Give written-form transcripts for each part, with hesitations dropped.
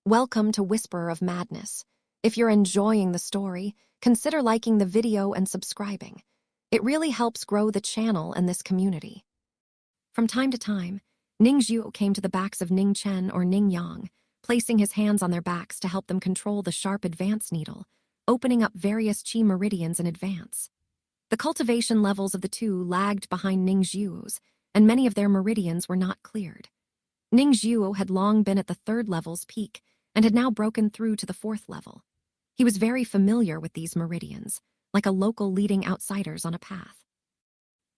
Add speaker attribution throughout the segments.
Speaker 1: Welcome to Whisperer of Madness. If you're enjoying the story, consider liking the video and subscribing. It really helps grow the channel and this community. From time to time, Ning Zhu came to the backs of Ning Chen or Ning Yang, placing his hands on their backs to help them control the sharp advance needle, opening up various qi meridians in advance. The cultivation levels of the two lagged behind Ning Zhu's, and many of their meridians were not cleared. Ning Zhu had long been at the third level's peak and had now broken through to the fourth level. He was very familiar with these meridians, like a local leading outsiders on a path.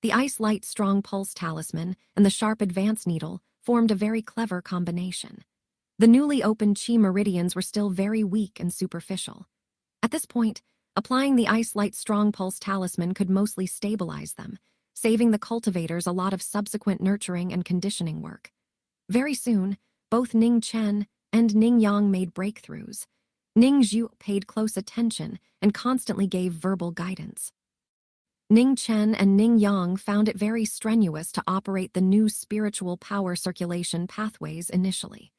Speaker 1: The Ice Light Strong Pulse Talisman and the Sharp Advance Needle formed a very clever combination. The newly opened qi meridians were still very weak and superficial. At this point, applying the Ice Light Strong Pulse Talisman could mostly stabilize them, saving the cultivators a lot of subsequent nurturing and conditioning work. Very soon, both Ning Chen and Ning Yang made breakthroughs. Ning Zhu paid close attention and constantly gave verbal guidance. Ning Chen and Ning Yang found it very strenuous to operate the new spiritual power circulation pathways initially.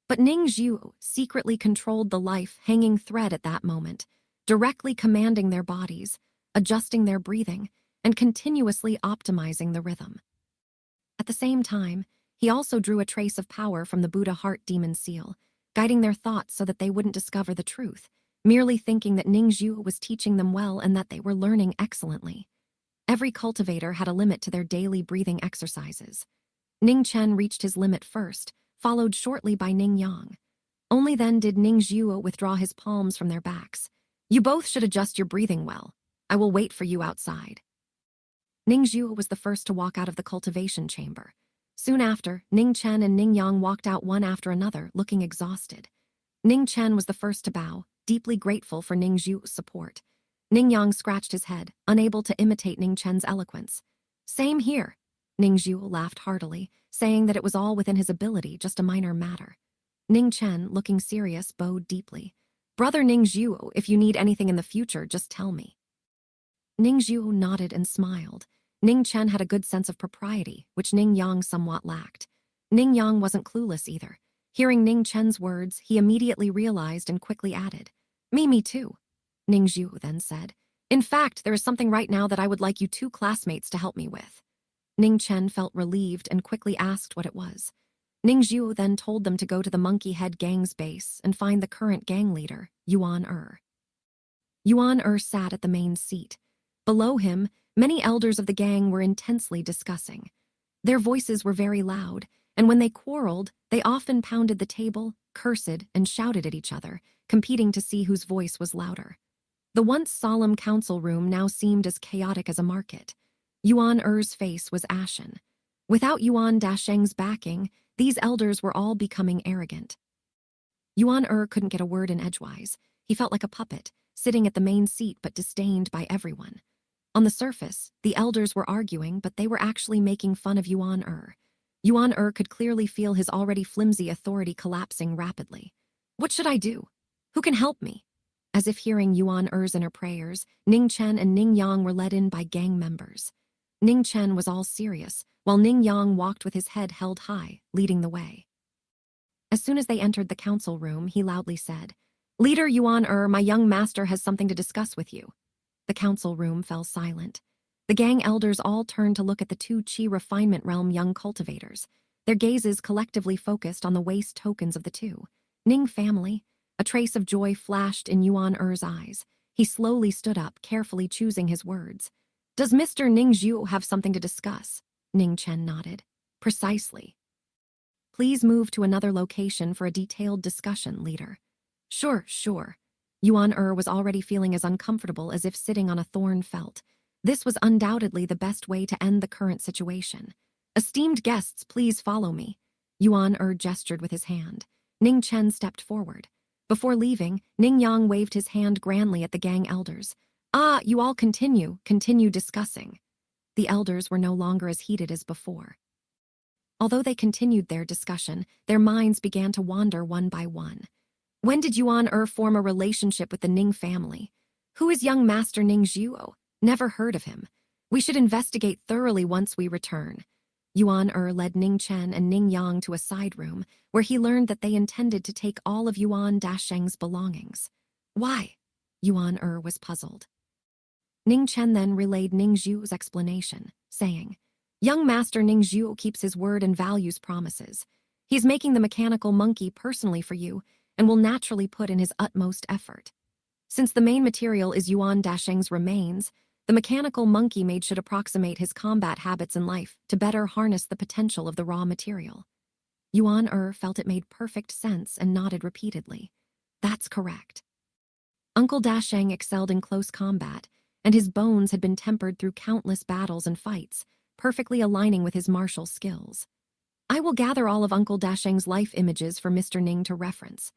Speaker 1: But Ning Zhu secretly controlled the life-hanging thread at that moment, directly commanding their bodies, adjusting their breathing, and continuously optimizing the rhythm. At the same time, he also drew a trace of power from the Buddha Heart Demon Seal, guiding their thoughts so that they wouldn't discover the truth, merely thinking that Ning Zhu was teaching them well and that they were learning excellently. Every cultivator had a limit to their daily breathing exercises. Ning Chen reached his limit first, followed shortly by Ning Yang. Only then did Ning Zhu withdraw his palms from their backs. "You both should adjust your breathing well. I will wait for you outside." Ning Zhu was the first to walk out of the cultivation chamber. Soon after, Ning Chen and Ning Yang walked out one after another, looking exhausted. Ning Chen was the first to bow, deeply grateful for Ning Zhu's support. Ning Yang scratched his head, unable to imitate Ning Chen's eloquence. "Same here." Ning Zhu laughed heartily, saying that it was all within his ability, just a minor matter. Ning Chen, looking serious, bowed deeply. "Brother Ning Zhu, if you need anything in the future, just tell me." Ning Zhu nodded and smiled. Ning Chen had a good sense of propriety, which Ning Yang somewhat lacked. Ning Yang wasn't clueless either. Hearing Ning Chen's words, he immediately realized and quickly added, Me too." Ning Zhu then said, "In fact, there is something right now that I would like you two classmates to help me with." Ning Chen felt relieved and quickly asked what it was. Ning Zhu then told them to go to the Monkey Head Gang's base and find the current gang leader, Yuan. Yuan sat at the main seat. Below him, many elders of the gang were intensely discussing. Their voices were very loud, and when they quarreled, they often pounded the table, cursed, and shouted at each other, competing to see whose voice was louder. The once solemn council room now seemed as chaotic as a market. Yuan-er's face was ashen. Without Yuan Dasheng's backing, these elders were all becoming arrogant. Yuan-er couldn't get a word in edgewise. He felt like a puppet, sitting at the main seat but disdained by everyone. On the surface, the elders were arguing, but they were actually making fun of Yuan-er. Yuan-er could clearly feel his already flimsy authority collapsing rapidly. "What should I do? Who can help me?" As if hearing Yuan-er's inner prayers, Ning Chen and Ning Yang were led in by gang members. Ning Chen was all serious, while Ning Yang walked with his head held high, leading the way. As soon as they entered the council room, he loudly said, "Leader Yuan-er, my young master has something to discuss with you." The council room fell silent. The gang elders all turned to look at the two Qi refinement realm young cultivators, their gazes collectively focused on the waist tokens of the two. Ning family. A trace of joy flashed in Yuan-er's eyes. He slowly stood up, carefully choosing his words. "Does Mr. Ning Zhu have something to discuss?" Ning Chen nodded. "Precisely." "Please move to another location for a detailed discussion, leader." Sure. Yuan-er was already feeling as uncomfortable as if sitting on a thorn felt. This was undoubtedly the best way to end the current situation. "Esteemed guests, please follow me." Yuan-er gestured with his hand. Ning Chen stepped forward. Before leaving, Ning Yang waved his hand grandly at the gang elders. You all continue discussing." The elders were no longer as heated as before. Although they continued their discussion, their minds began to wander one by one. When did Yuan-er form a relationship with the Ning family? Who is young Master Ning Zhu? Never heard of him. We should investigate thoroughly once we return. Yuan led Ning Chen and Ning Yang to a side room, where he learned that they intended to take all of Yuan Dasheng's belongings. Why? Yuan was puzzled. Ning Chen then relayed Ning Zhu's explanation, saying, Young Master Ning Zhu keeps his word and values promises. He's making the mechanical monkey personally for you and will naturally put in his utmost effort. Since the main material is Yuan Dasheng's remains, the mechanical monkey made should approximate his combat habits in life to better harness the potential of the raw material. Yuan felt it made perfect sense and nodded repeatedly. That's correct. Uncle Dasheng excelled in close combat, and his bones had been tempered through countless battles and fights, perfectly aligning with his martial skills. I will gather all of Uncle Dasheng's life images for Mr. Ning to reference.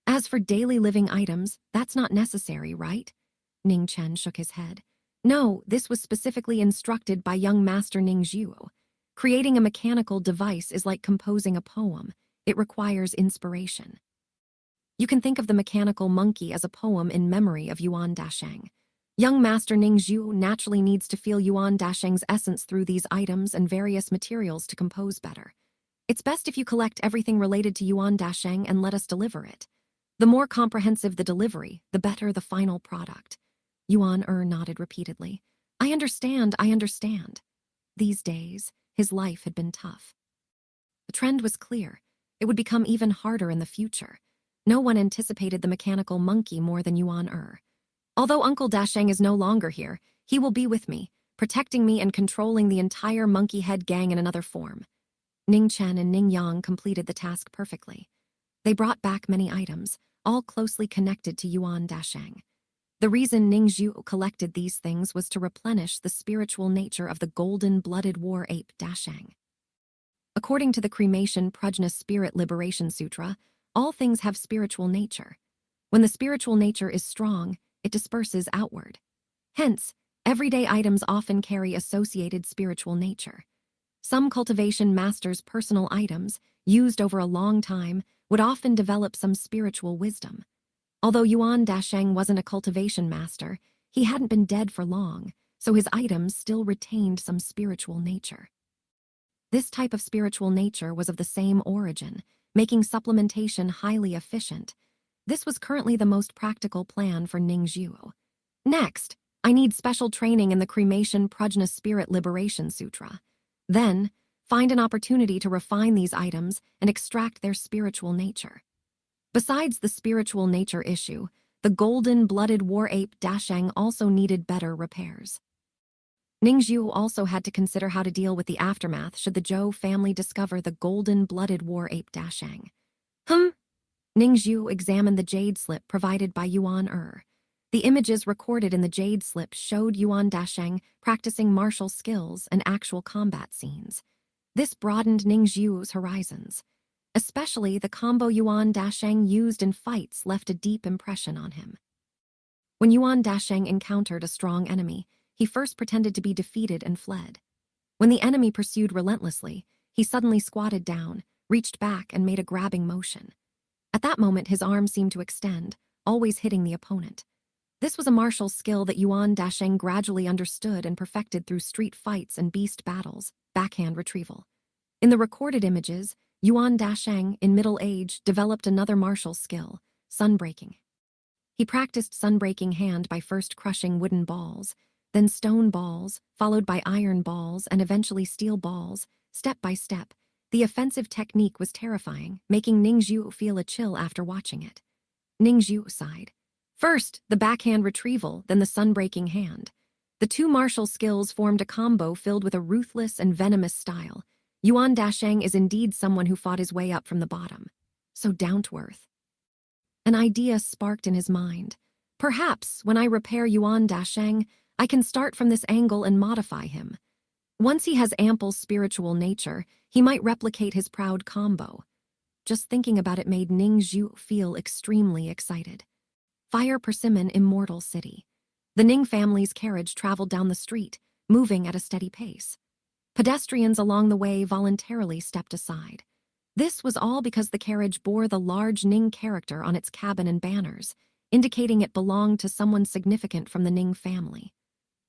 Speaker 1: As for daily living items, that's not necessary, right? Ning Chen shook his head. No, this was specifically instructed by young Master Ning Zhu. Creating a mechanical device is like composing a poem. It requires inspiration. You can think of the mechanical monkey as a poem in memory of Yuan Dasheng. Young Master Ning Zhu naturally needs to feel Yuan Dasheng's essence through these items and various materials to compose better. It's best if you collect everything related to Yuan Dasheng and let us deliver it. The more comprehensive the delivery, the better the final product. Yuan nodded repeatedly. I understand. These days, his life had been tough. The trend was clear. It would become even harder in the future. No one anticipated the mechanical monkey more than Yuan. Although Uncle Dasheng is no longer here, he will be with me, protecting me and controlling the entire monkey head gang in another form. Ning Chen and Ning Yang completed the task perfectly. They brought back many items, all closely connected to Yuan Dasheng. The reason Ning Zhu collected these things was to replenish the spiritual nature of the golden-blooded war ape Dasheng. According to the Cremation Prajna Spirit Liberation Sutra, all things have spiritual nature. When the spiritual nature is strong, it disperses outward. Hence, everyday items often carry associated spiritual nature. Some cultivation masters' personal items, used over a long time, would often develop some spiritual wisdom. Although Yuan Dasheng wasn't a cultivation master, he hadn't been dead for long, so his items still retained some spiritual nature. This type of spiritual nature was of the same origin, making supplementation highly efficient. This was currently the most practical plan for Ning Zhu. Next, I need special training in the Cremation Prajna Spirit Liberation Sutra. Then, find an opportunity to refine these items and extract their spiritual nature. Besides the spiritual nature issue, the golden-blooded war ape Dasheng also needed better repairs. Ning Zhu also had to consider how to deal with the aftermath should the Zhou family discover the golden-blooded war ape Dasheng. Ning Zhu examined the jade slip provided by Yuan. The images recorded in the jade slip showed Yuan Dasheng practicing martial skills and actual combat scenes. This broadened Ning Zhu's horizons. Especially the combo Yuan Dasheng used in fights left a deep impression on him. When Yuan Dasheng encountered a strong enemy, he first pretended to be defeated and fled. When the enemy pursued relentlessly, he suddenly squatted down, reached back, and made a grabbing motion. At that moment, his arm seemed to extend, always hitting the opponent. This was a martial skill that Yuan Dasheng gradually understood and perfected through street fights and beast battles, backhand retrieval. In the recorded images, Yuan Dasheng, in middle age, developed another martial skill, sunbreaking. He practiced sunbreaking hand by first crushing wooden balls, then stone balls, followed by iron balls, and eventually steel balls, step by step. The offensive technique was terrifying, making Ning Zhu feel a chill after watching it. Ning Zhu sighed. First, the backhand retrieval, then the sunbreaking hand. The two martial skills formed a combo filled with a ruthless and venomous style. Yuan Dasheng is indeed someone who fought his way up from the bottom. So down to earth. An idea sparked in his mind. Perhaps, when I repair Yuan Dasheng, I can start from this angle and modify him. Once he has ample spiritual nature, he might replicate his proud combo. Just thinking about it made Ning Zhu feel extremely excited. Fire Persimmon Immortal City. The Ning family's carriage traveled down the street, moving at a steady pace. Pedestrians along the way voluntarily stepped aside. This was all because the carriage bore the large Ning character on its cabin and banners, indicating it belonged to someone significant from the Ning family.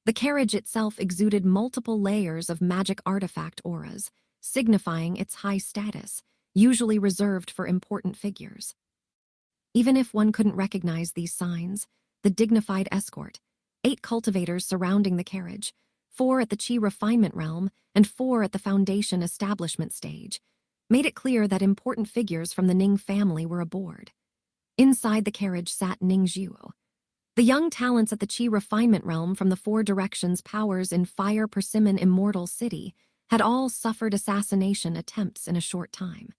Speaker 1: The carriage itself exuded multiple layers of magic artifact auras, signifying its high status, usually reserved for important figures. Even if one couldn't recognize these signs, the dignified escort, 8 cultivators surrounding the carriage, 4 at the Qi refinement realm and 4 at the foundation establishment stage, made it clear that important figures from the Ning family were aboard. Inside the carriage sat Ning Zhuo. The young talents at the Qi refinement realm from the 4 directions powers in Fire Persimmon Immortal City had all suffered assassination attempts in a short time.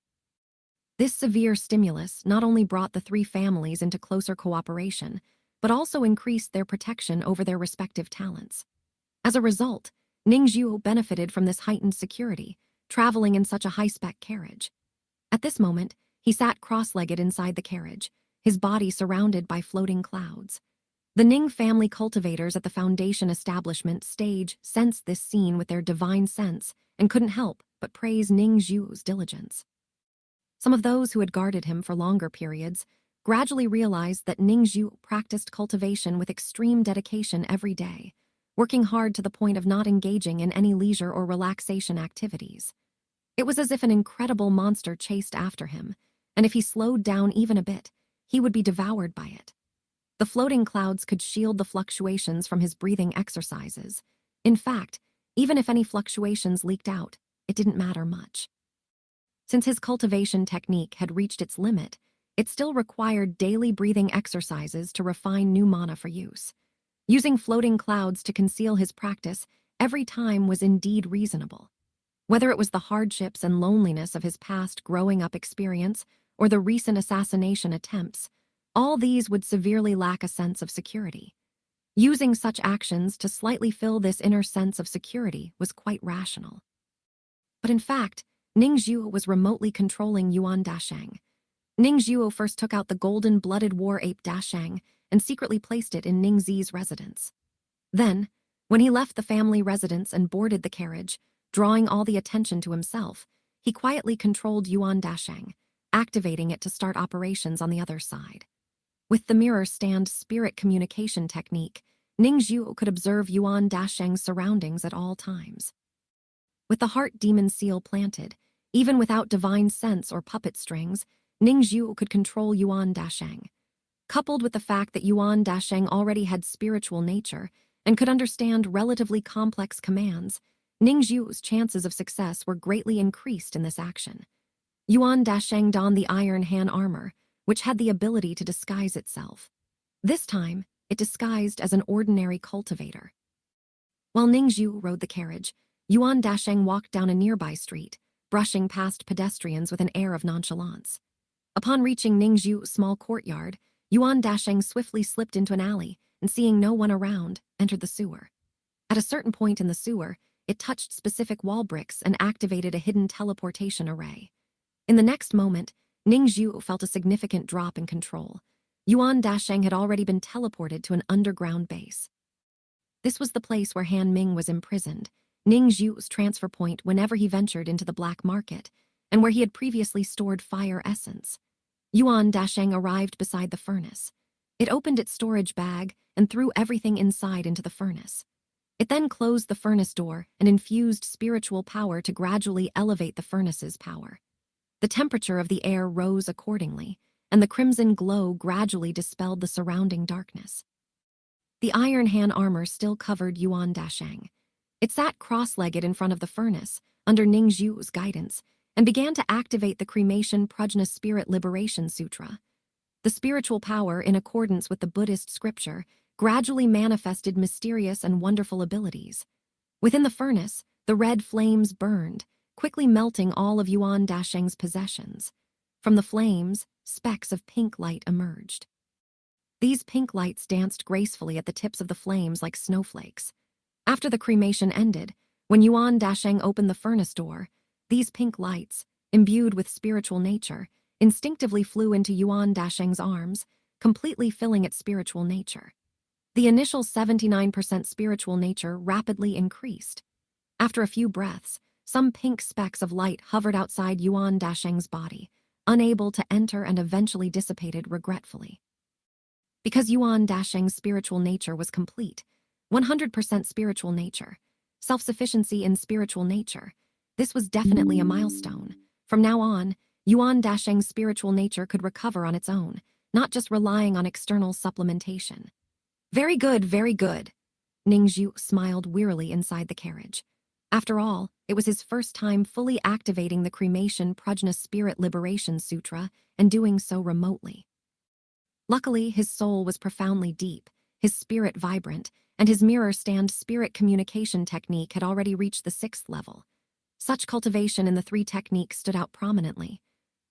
Speaker 1: This severe stimulus not only brought the 3 families into closer cooperation, but also increased their protection over their respective talents. As a result, Ning Zhuo benefited from this heightened security, traveling in such a high-spec carriage. At this moment, he sat cross-legged inside the carriage, his body surrounded by floating clouds. The Ning family cultivators at the foundation establishment stage sensed this scene with their divine sense and couldn't help but praise Ning Zhuo's diligence. Some of those who had guarded him for longer periods gradually realized that Ning Zhuo practiced cultivation with extreme dedication every day, working hard to the point of not engaging in any leisure or relaxation activities. It was as if an incredible monster chased after him, and if he slowed down even a bit, he would be devoured by it. The floating clouds could shield the fluctuations from his breathing exercises. In fact, even if any fluctuations leaked out, it didn't matter much. Since his cultivation technique had reached its limit, it still required daily breathing exercises to refine new mana for use. Using floating clouds to conceal his practice every time was indeed reasonable. Whether it was the hardships and loneliness of his past growing up experience or the recent assassination attempts, all these would severely lack a sense of security. Using such actions to slightly fill this inner sense of security was quite rational. But in fact, Ning Zhuo was remotely controlling Yuan Dasheng. Ning Zhuo first took out the golden-blooded war ape Dasheng and secretly placed it in Ning Zi's residence. Then, when he left the family residence and boarded the carriage, drawing all the attention to himself, he quietly controlled Yuan Dasheng, activating it to start operations on the other side. With the mirror stand spirit communication technique, Ning Zhuo could observe Yuan Dasheng's surroundings at all times. With the heart demon seal planted, even without divine sense or puppet strings, Ning Zhuo could control Yuan Dasheng. Coupled with the fact that Yuan Dasheng already had spiritual nature and could understand relatively complex commands, Ning Zhuo's chances of success were greatly increased in this action. Yuan Dasheng donned the Iron Hand armor, which had the ability to disguise itself. This time, it disguised as an ordinary cultivator. While Ning Zhuo rode the carriage, Yuan Dasheng walked down a nearby street, brushing past pedestrians with an air of nonchalance. Upon reaching Ning Zhuo's small courtyard, Yuan Dasheng swiftly slipped into an alley and, seeing no one around, entered the sewer. At a certain point in the sewer, it touched specific wall bricks and activated a hidden teleportation array. In the next moment, Ning Zhuo felt a significant drop in control. Yuan Dasheng had already been teleported to an underground base. This was the place where Han Ming was imprisoned, Ning Zhuo's transfer point whenever he ventured into the black market, and where he had previously stored fire essence. Yuan Dasheng arrived beside the furnace. It opened its storage bag and threw everything inside into the furnace. It then closed the furnace door and infused spiritual power to gradually elevate the furnace's power. The temperature of the air rose accordingly, and the crimson glow gradually dispelled the surrounding darkness. The Iron Hand armor still covered Yuan Dasheng. It sat cross-legged in front of the furnace, under Ning Zhuo's guidance, and began to activate the Cremation Prajna Spirit Liberation Sutra. The spiritual power, in accordance with the Buddhist scripture, gradually manifested mysterious and wonderful abilities. Within the furnace, the red flames burned, quickly melting all of Yuan Dasheng's possessions. From the flames, specks of pink light emerged. These pink lights danced gracefully at the tips of the flames like snowflakes. After the cremation ended, when Yuan Dasheng opened the furnace door, these pink lights, imbued with spiritual nature, instinctively flew into Yuan Dasheng's arms, completely filling its spiritual nature. The initial 79% spiritual nature rapidly increased. After a few breaths, some pink specks of light hovered outside Yuan Dasheng's body, unable to enter and eventually dissipated regretfully. Because Yuan Dasheng's spiritual nature was complete, 100% spiritual nature, self-sufficiency in spiritual nature, This was definitely a milestone. From now on, Yuan Dasheng's spiritual nature could recover on its own, not just relying on external supplementation. Very good, very good. Ningzhu smiled wearily inside the carriage. After all, it was his first time fully activating the cremation Prajna Spirit Liberation Sutra and doing so remotely. Luckily, his soul was profoundly deep, his spirit vibrant, and his mirror stand spirit communication technique had already reached the 6th level. Such cultivation in the 3 techniques stood out prominently.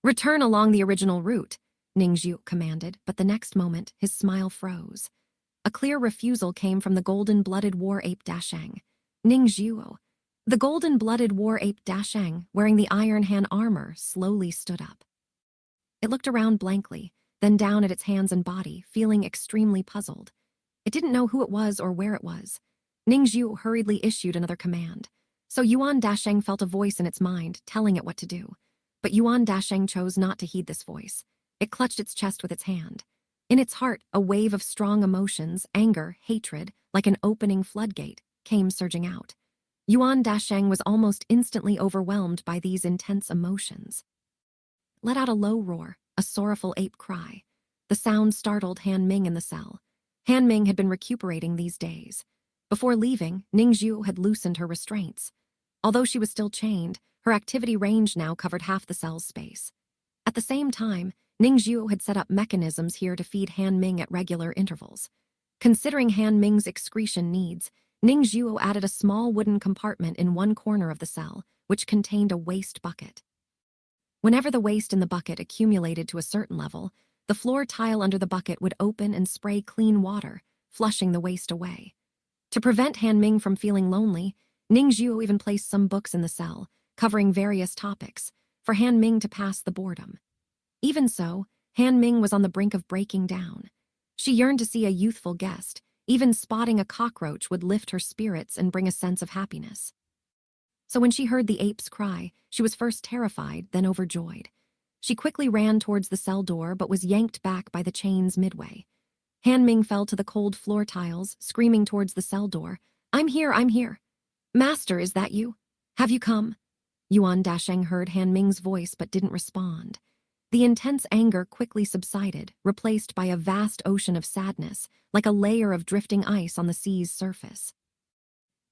Speaker 1: Return along the original route, Ningzhu commanded, but the next moment, his smile froze. A clear refusal came from the golden-blooded war ape Dasheng. Ningzhu. The golden-blooded war ape Dasheng, wearing the Iron Hand armor, slowly stood up. It looked around blankly, then down at its hands and body, feeling extremely puzzled. It didn't know who it was or where it was. Ningzhu hurriedly issued another command. So Yuan Dasheng felt a voice in its mind, telling it what to do. But Yuan Dasheng chose not to heed this voice. It clutched its chest with its hand. In its heart, a wave of strong emotions, anger, hatred, like an opening floodgate, came surging out. Yuan Dasheng was almost instantly overwhelmed by these intense emotions. Let out a low roar, a sorrowful ape cry. The sound startled Han Ming in the cell. Han Ming had been recuperating these days. Before leaving, Ningzhu had loosened her restraints. Although she was still chained, her activity range now covered half the cell's space. At the same time, Ningzhu had set up mechanisms here to feed Han Ming at regular intervals. Considering Han Ming's excretion needs, Ningzhu added a small wooden compartment in one corner of the cell, which contained a waste bucket. Whenever the waste in the bucket accumulated to a certain level, the floor tile under the bucket would open and spray clean water, flushing the waste away. To prevent Han Ming from feeling lonely, Ningzhu even placed some books in the cell, covering various topics, for Han Ming to pass the boredom. Even so, Han Ming was on the brink of breaking down. She yearned to see a youthful guest. Even spotting a cockroach would lift her spirits and bring a sense of happiness. So when she heard the ape's cry, she was first terrified, then overjoyed. She quickly ran towards the cell door but was yanked back by the chains midway. Han Ming fell to the cold floor tiles, screaming towards the cell door. I'm here, I'm here. Master, is that you? Have you come? Yuan Dasheng heard Han Ming's voice but didn't respond. The intense anger quickly subsided, replaced by a vast ocean of sadness, like a layer of drifting ice on the sea's surface.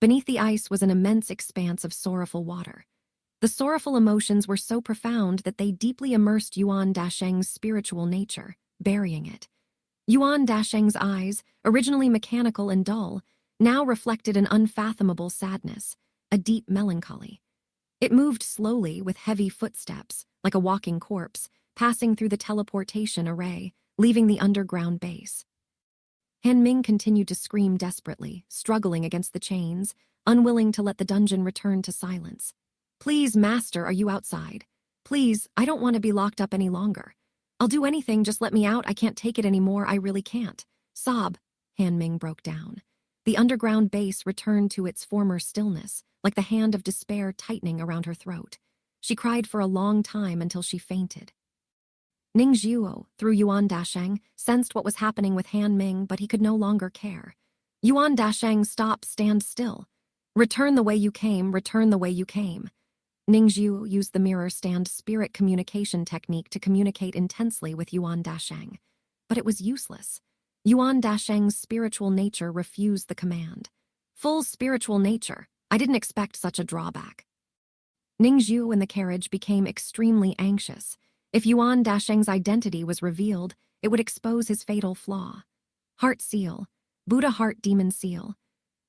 Speaker 1: Beneath the ice was an immense expanse of sorrowful water. The sorrowful emotions were so profound that they deeply immersed Yuan Dasheng's spiritual nature, burying it. Yuan Dasheng's eyes, originally mechanical and dull, now reflected an unfathomable sadness, a deep melancholy. It moved slowly with heavy footsteps, like a walking corpse, passing through the teleportation array, leaving the underground base. Han Ming continued to scream desperately, struggling against the chains, unwilling to let the dungeon return to silence. Please, Master, are you outside? Please, I don't want to be locked up any longer. I'll do anything, just let me out, I can't take it anymore, I really can't. Sob. Han Ming broke down. The underground base returned to its former stillness, like the hand of despair tightening around her throat. She cried for a long time until she fainted. Ningzhu, through Yuan Dasheng, sensed what was happening with Han Ming, but he could no longer care. Yuan Dasheng, stop, stand still. Return the way you came, return the way you came. Ningzhu used the mirror stand spirit communication technique to communicate intensely with Yuan Dasheng. But it was useless. Yuan Dasheng's spiritual nature refused the command. Full spiritual nature. I didn't expect such a drawback. Ningzhu in the carriage became extremely anxious. If Yuan Dasheng's identity was revealed, it would expose his fatal flaw. Heart seal. Buddha heart demon seal.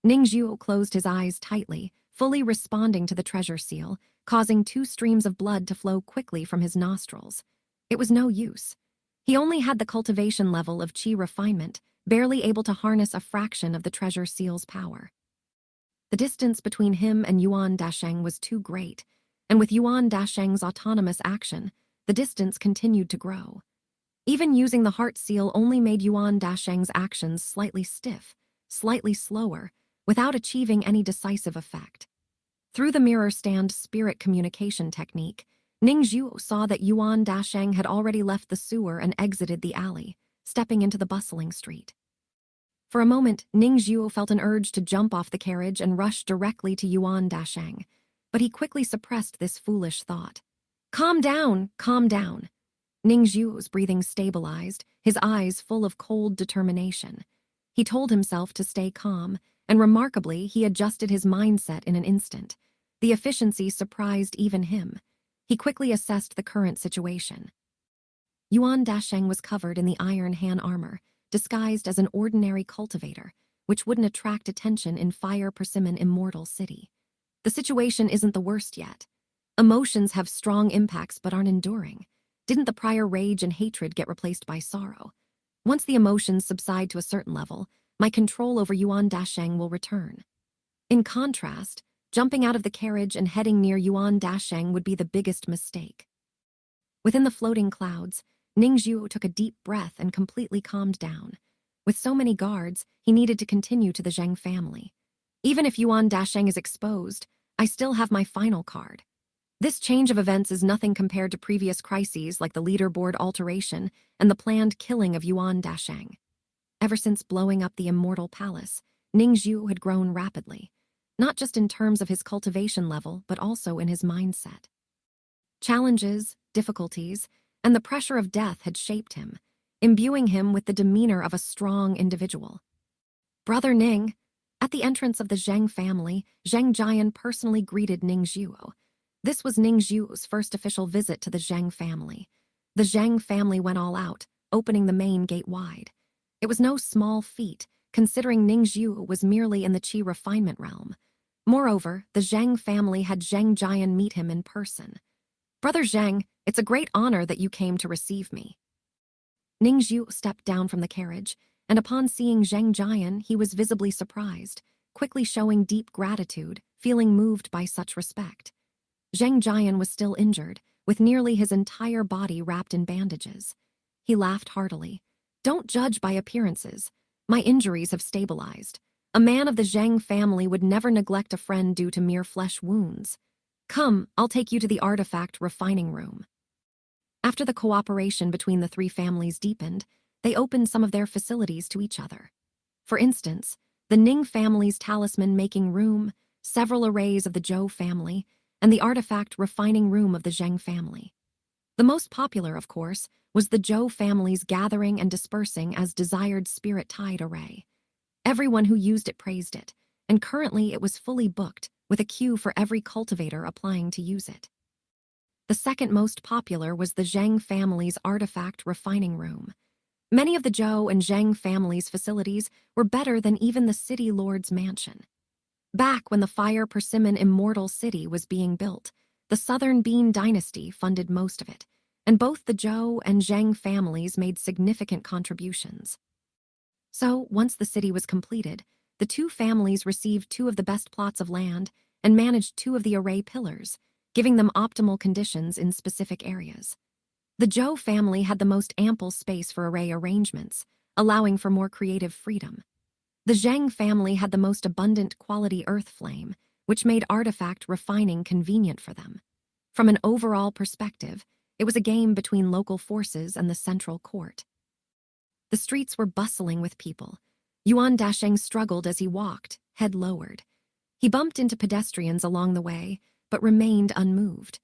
Speaker 1: Ningzhu closed his eyes tightly, fully responding to the treasure seal, causing 2 streams of blood to flow quickly from his nostrils. It was no use. He only had the cultivation level of chi refinement, barely able to harness a fraction of the treasure seal's power. The distance between him and Yuan Dasheng was too great, and with Yuan Dasheng's autonomous action, the distance continued to grow. Even using the heart seal only made Yuan Dasheng's actions slightly stiff, slightly slower, without achieving any decisive effect. Through the mirror stand spirit communication technique, Ningzhu saw that Yuan Dasheng had already left the sewer and exited the alley, stepping into the bustling street. For a moment, Ningzhu felt an urge to jump off the carriage and rush directly to Yuan Dasheng. But he quickly suppressed this foolish thought. Calm down, calm down. Ningzhu's breathing stabilized, his eyes full of cold determination. He told himself to stay calm, and remarkably, he adjusted his mindset in an instant. The efficiency surprised even him. He quickly assessed the current situation. Yuan Dasheng was covered in the iron Han armor, disguised as an ordinary cultivator, which wouldn't attract attention in Fire Persimmon Immortal City. The situation isn't the worst yet. Emotions have strong impacts but aren't enduring. Didn't the prior rage and hatred get replaced by sorrow? Once the emotions subside to a certain level, my control over Yuan Dasheng will return. In contrast, jumping out of the carriage and heading near Yuan Dasheng would be the biggest mistake. Within the floating clouds, Ningzhu took a deep breath and completely calmed down. With so many guards, he needed to continue to the Zheng family. Even if Yuan Dasheng is exposed, I still have my final card. This change of events is nothing compared to previous crises like the leaderboard alteration and the planned killing of Yuan Dasheng. Ever since blowing up the Immortal Palace, Ningzhu had grown rapidly, not just in terms of his cultivation level, but also in his mindset. Challenges, difficulties, and the pressure of death had shaped him, imbuing him with the demeanor of a strong individual. Brother Ning. At the entrance of the Zheng family, Zheng Jian personally greeted Ningzhu. This was Ningzhu's first official visit to the Zheng family. The Zheng family went all out, opening the main gate wide. It was no small feat, considering Ningzhu was merely in the qi refinement realm. Moreover, the Zheng family had Zheng Jian meet him in person. Brother Zheng, it's a great honor that you came to receive me. Ningzhu stepped down from the carriage, and upon seeing Zheng Jian, he was visibly surprised, quickly showing deep gratitude, feeling moved by such respect. Zheng Jian was still injured, with nearly his entire body wrapped in bandages. He laughed heartily. Don't judge by appearances. My injuries have stabilized. A man of the Zheng family would never neglect a friend due to mere flesh wounds. Come, I'll take you to the artifact refining room. After the cooperation between the three families deepened, they opened some of their facilities to each other. For instance, the Ning family's talisman-making room, several arrays of the Zhou family, and the artifact refining room of the Zheng family. The most popular, of course, was the Zhou family's gathering and dispersing as desired spirit tide array. Everyone who used it praised it, and currently it was fully booked, with a queue for every cultivator applying to use it. The second most popular was the Zheng family's artifact refining room. Many of the Zhou and Zheng families' facilities were better than even the city lord's mansion. Back when the Fire Persimmon Immortal City was being built, the Southern Bean dynasty funded most of it, and both the Zhou and Zheng families made significant contributions. So, once the city was completed, the two families received two of the best plots of land and managed two of the array pillars, giving them optimal conditions in specific areas. The Zhou family had the most ample space for array arrangements, allowing for more creative freedom. The Zheng family had the most abundant quality earth flame, which made artifact refining convenient for them. From an overall perspective, it was a game between local forces and the central court. The streets were bustling with people. Yuan Dasheng struggled as he walked, head lowered. He bumped into pedestrians along the way, but remained unmoved.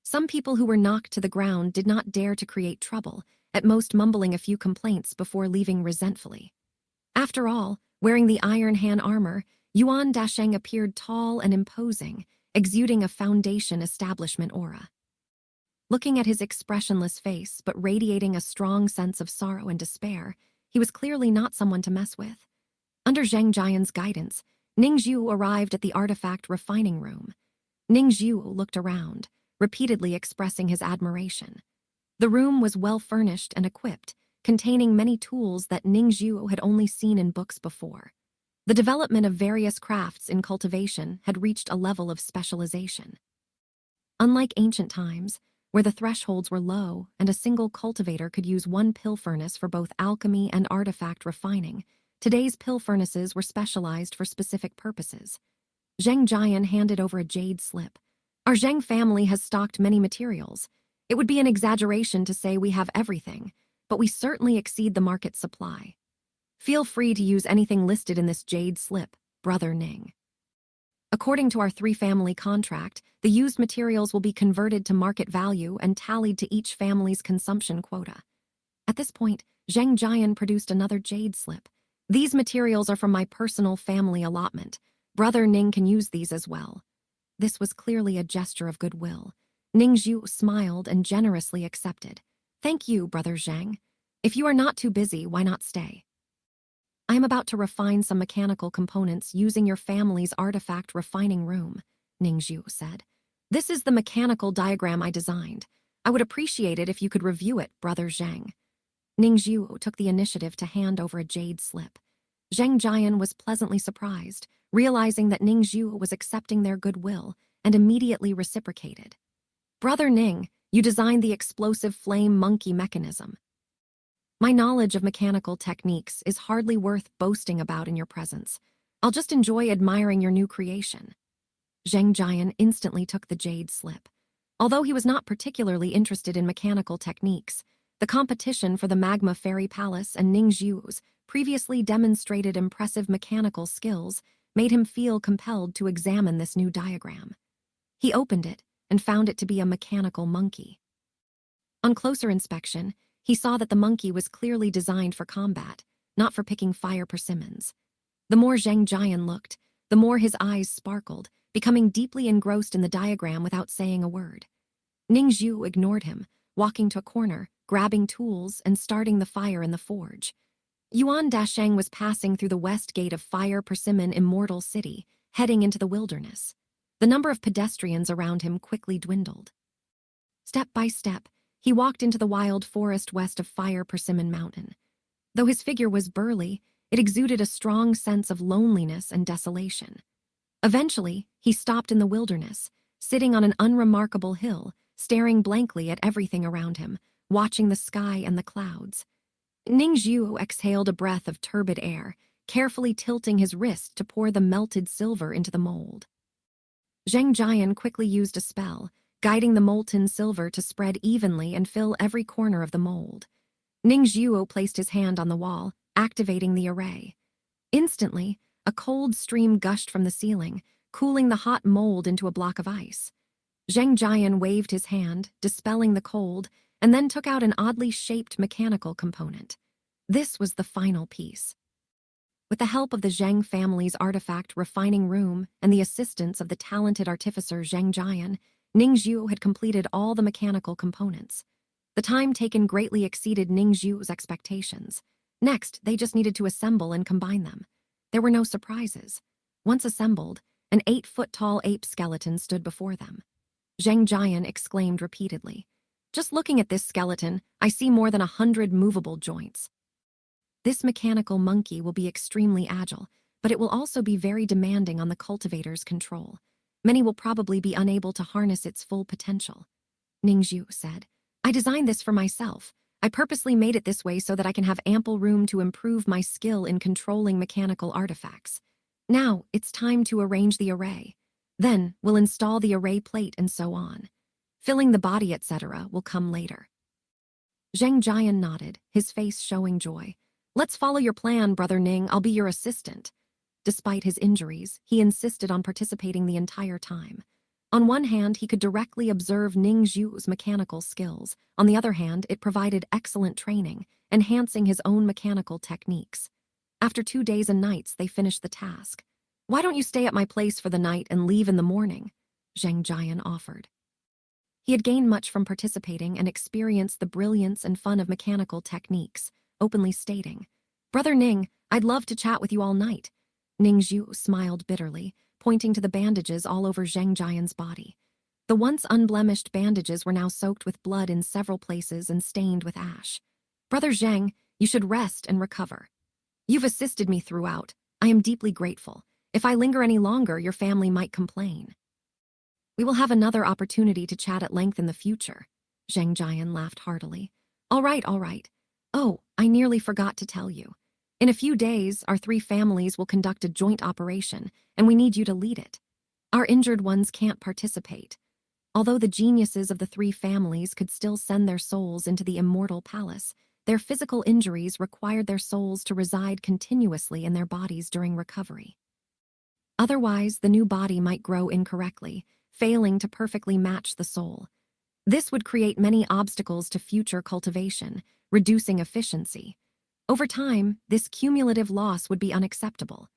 Speaker 1: Some people who were knocked to the ground did not dare to create trouble, at most mumbling a few complaints before leaving resentfully. After all, wearing the Iron Han armor, Yuan Dasheng appeared tall and imposing, exuding a foundation establishment aura. Looking at his expressionless face, but radiating a strong sense of sorrow and despair, he was clearly not someone to mess with. Under Zheng Jian's guidance, Ningzhu arrived at the artifact refining room. Ningzhu looked around, repeatedly expressing his admiration. The room was well furnished and equipped, containing many tools that Ningzhu had only seen in books before. The development of various crafts in cultivation had reached a level of specialization. Unlike ancient times, where the thresholds were low and a single cultivator could use one pill furnace for both alchemy and artifact refining, today's pill furnaces were specialized for specific purposes. Zheng Jian handed over a jade slip. Our Zheng family has stocked many materials. It would be an exaggeration to say we have everything, but we certainly exceed the market supply. Feel free to use anything listed in this jade slip, Brother Ning. According to our three-family contract, the used materials will be converted to market value and tallied to each family's consumption quota. At this point, Zheng Jian produced another jade slip. These materials are from my personal family allotment. Brother Ning can use these as well. This was clearly a gesture of goodwill. Ning Zhu smiled and generously accepted. Thank you, Brother Zheng. If you are not too busy, why not stay? I am about to refine some mechanical components using your family's artifact refining room, Ning Zhu said. This is the mechanical diagram I designed. I would appreciate it if you could review it, Brother Zheng. Ning Zhu took the initiative to hand over a jade slip. Zheng Jian was pleasantly surprised, realizing that Ning Zhu was accepting their goodwill, and immediately reciprocated. Brother Ning, you designed the explosive flame monkey mechanism. My knowledge of mechanical techniques is hardly worth boasting about in your presence. I'll just enjoy admiring your new creation. Zheng Jian instantly took the jade slip. Although he was not particularly interested in mechanical techniques, the competition for the Magma Fairy Palace and Ning Zhu's previously demonstrated impressive mechanical skills made him feel compelled to examine this new diagram. He opened it and found it to be a mechanical monkey. On closer inspection, he saw that the monkey was clearly designed for combat, not for picking fire persimmons. The more Zheng Jian looked, the more his eyes sparkled, becoming deeply engrossed in the diagram without saying a word. Ning Zhu ignored him, walking to a corner, grabbing tools, and starting the fire in the forge. Yuan Dasheng was passing through the west gate of Fire Persimmon Immortal City, heading into the wilderness. The number of pedestrians around him quickly dwindled. Step by step, he walked into the wild forest west of Fire Persimmon Mountain. Though his figure was burly, it exuded a strong sense of loneliness and desolation. Eventually, he stopped in the wilderness, sitting on an unremarkable hill, staring blankly at everything around him, watching the sky and the clouds. Ning Zhu exhaled a breath of turbid air, carefully tilting his wrist to pour the melted silver into the mold. Zheng Jian quickly used a spell, guiding the molten silver to spread evenly and fill every corner of the mold. Ning Zhu placed his hand on the wall, activating the array. Instantly, a cold stream gushed from the ceiling, cooling the hot mold into a block of ice. Zheng Jian waved his hand, dispelling the cold, and then took out an oddly shaped mechanical component. This was the final piece. With the help of the Zheng family's artifact refining room and the assistance of the talented artificer Zheng Jian, Ning Zhu had completed all the mechanical components. The time taken greatly exceeded Ning Zhu's expectations. Next, they just needed to assemble and combine them. There were no surprises. Once assembled, an 8-foot-tall ape skeleton stood before them. Zheng Jian exclaimed repeatedly, "Just looking at this skeleton, I see more than 100 movable joints." This mechanical monkey will be extremely agile, but it will also be very demanding on the cultivator's control. Many will probably be unable to harness its full potential. Ning Zhu said, "I designed this for myself. I purposely made it this way so that I can have ample room to improve my skill in controlling mechanical artifacts. Now, it's time to arrange the array. Then, we'll install the array plate and so on. Filling the body, etc., will come later." Zheng Jian nodded, his face showing joy. "Let's follow your plan, Brother Ning. I'll be your assistant." Despite his injuries, he insisted on participating the entire time. On one hand, he could directly observe Ning Zhu's mechanical skills. On the other hand, it provided excellent training, enhancing his own mechanical techniques. After 2 days and nights, they finished the task. "Why don't you stay at my place for the night and leave in the morning?" Zheng Jian offered. He had gained much from participating and experienced the brilliance and fun of mechanical techniques, openly stating, "Brother Ning, I'd love to chat with you all night." Ning Zhu smiled bitterly, pointing to the bandages all over Zheng Jian's body. The once unblemished bandages were now soaked with blood in several places and stained with ash. "Brother Zheng, you should rest and recover. You've assisted me throughout. I am deeply grateful. If I linger any longer, your family might complain." "We will have another opportunity to chat at length in the future." Zheng Jian laughed heartily. All right. Oh, I nearly forgot to tell you. In a few days, our 3 families will conduct a joint operation, and we need you to lead it. Our injured ones can't participate. Although the geniuses of the 3 families could still send their souls into the Immortal Palace, their physical injuries required their souls to reside continuously in their bodies during recovery. Otherwise, the new body might grow incorrectly, failing to perfectly match the soul. This would create many obstacles to future cultivation, reducing efficiency. Over time, this cumulative loss would be unacceptable.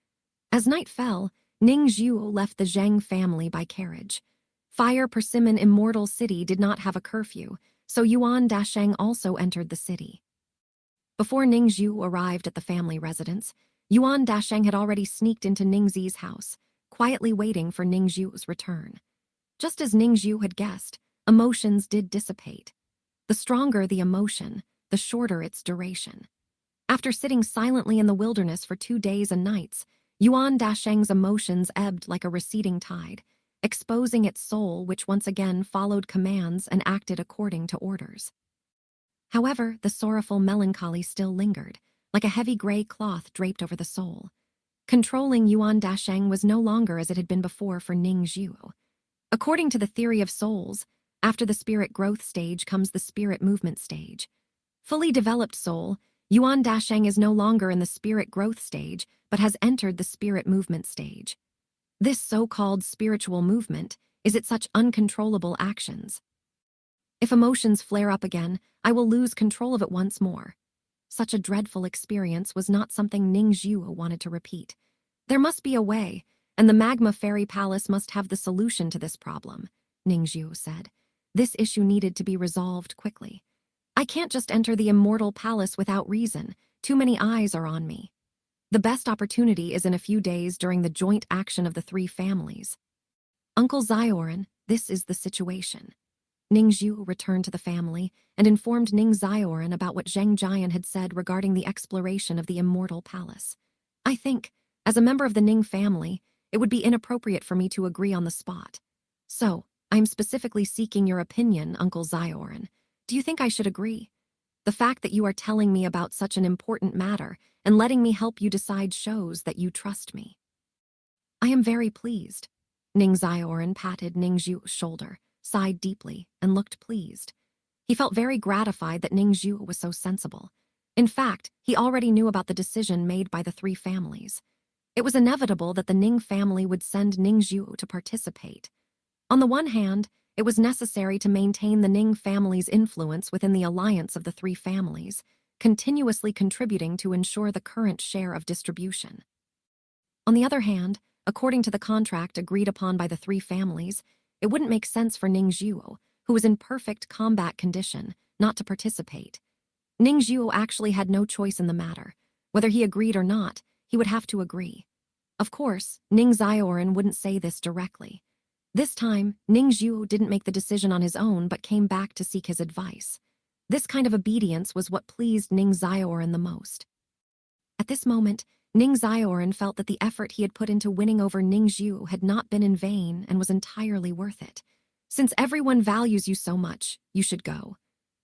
Speaker 1: As night fell, Ning Zhuo left the Zheng family by carriage. Fire Persimmon Immortal City did not have a curfew, so Yuan Dasheng also entered the city. Before Ning Zhu arrived at the family residence, Yuan Dasheng had already sneaked into Ning Zi's house, quietly waiting for Ning Zhu's return. Just as Ning Zhu had guessed, emotions did dissipate. The stronger the emotion, the shorter its duration. After sitting silently in the wilderness for 2 days and nights, Yuan Dasheng's emotions ebbed like a receding tide, exposing its soul, which once again followed commands and acted according to orders. However, the sorrowful melancholy still lingered, like a heavy gray cloth draped over the soul. Controlling Yuan Dasheng was no longer as it had been before for Ning Zhuo. According to the theory of souls, after the spirit growth stage comes the spirit movement stage. Fully developed soul, Yuan Dasheng is no longer in the spirit growth stage, but has entered the spirit movement stage. This so-called spiritual movement is its such uncontrollable actions. If emotions flare up again, I will lose control of it once more. Such a dreadful experience was not something Ning Zhuo wanted to repeat. There must be a way, and the Magma Fairy Palace must have the solution to this problem, Ning Zhuo said. This issue needed to be resolved quickly. I can't just enter the Immortal Palace without reason. Too many eyes are on me. The best opportunity is in a few days during the joint action of the 3 families. Uncle Zioran, this is the situation. Ning Zhu returned to the family and informed Ning Zioran about what Zheng Jian had said regarding the exploration of the Immortal Palace. I think, as a member of the Ning family, it would be inappropriate for me to agree on the spot. So, I am specifically seeking your opinion, Uncle Zioran. Do you think I should agree? The fact that you are telling me about such an important matter and letting me help you decide shows that you trust me. I am very pleased. Ning Zioran patted Ning Zhu's shoulder, sighed deeply, and looked pleased. He felt very gratified that Ning Zhu was so sensible. In fact, he already knew about the decision made by the 3 families. It was inevitable that the Ning family would send Ning Zhu to participate. On the one hand, it was necessary to maintain the Ning family's influence within the alliance of the 3 families, continuously contributing to ensure the current share of distribution. On the other hand, according to the contract agreed upon by the 3 families, it wouldn't make sense for Ning Zhuo, who was in perfect combat condition, not to participate. Ning Zhuo actually had no choice in the matter. Whether he agreed or not, he would have to agree. Of course, Ning Zioran wouldn't say this directly. This time, Ning Zhuo didn't make the decision on his own but came back to seek his advice. This kind of obedience was what pleased Ning Zioran the most. At this moment, Ning Zioran felt that the effort he had put into winning over Ning Zhu had not been in vain and was entirely worth it. Since everyone values you so much, you should go.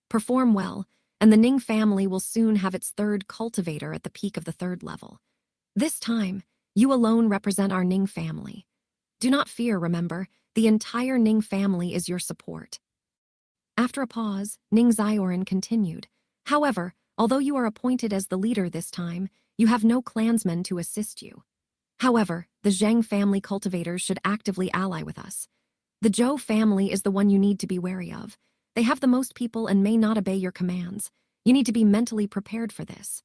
Speaker 1: Perform well, and the Ning family will soon have its 3rd cultivator at the peak of the 3rd level. This time, you alone represent our Ning family. Do not fear, remember, the entire Ning family is your support. After a pause, Ning Zioran continued. However, although you are appointed as the leader this time, you have no clansmen to assist you. However, the Zheng family cultivators should actively ally with us. The Zhou family is the one you need to be wary of. They have the most people and may not obey your commands. You need to be mentally prepared for this.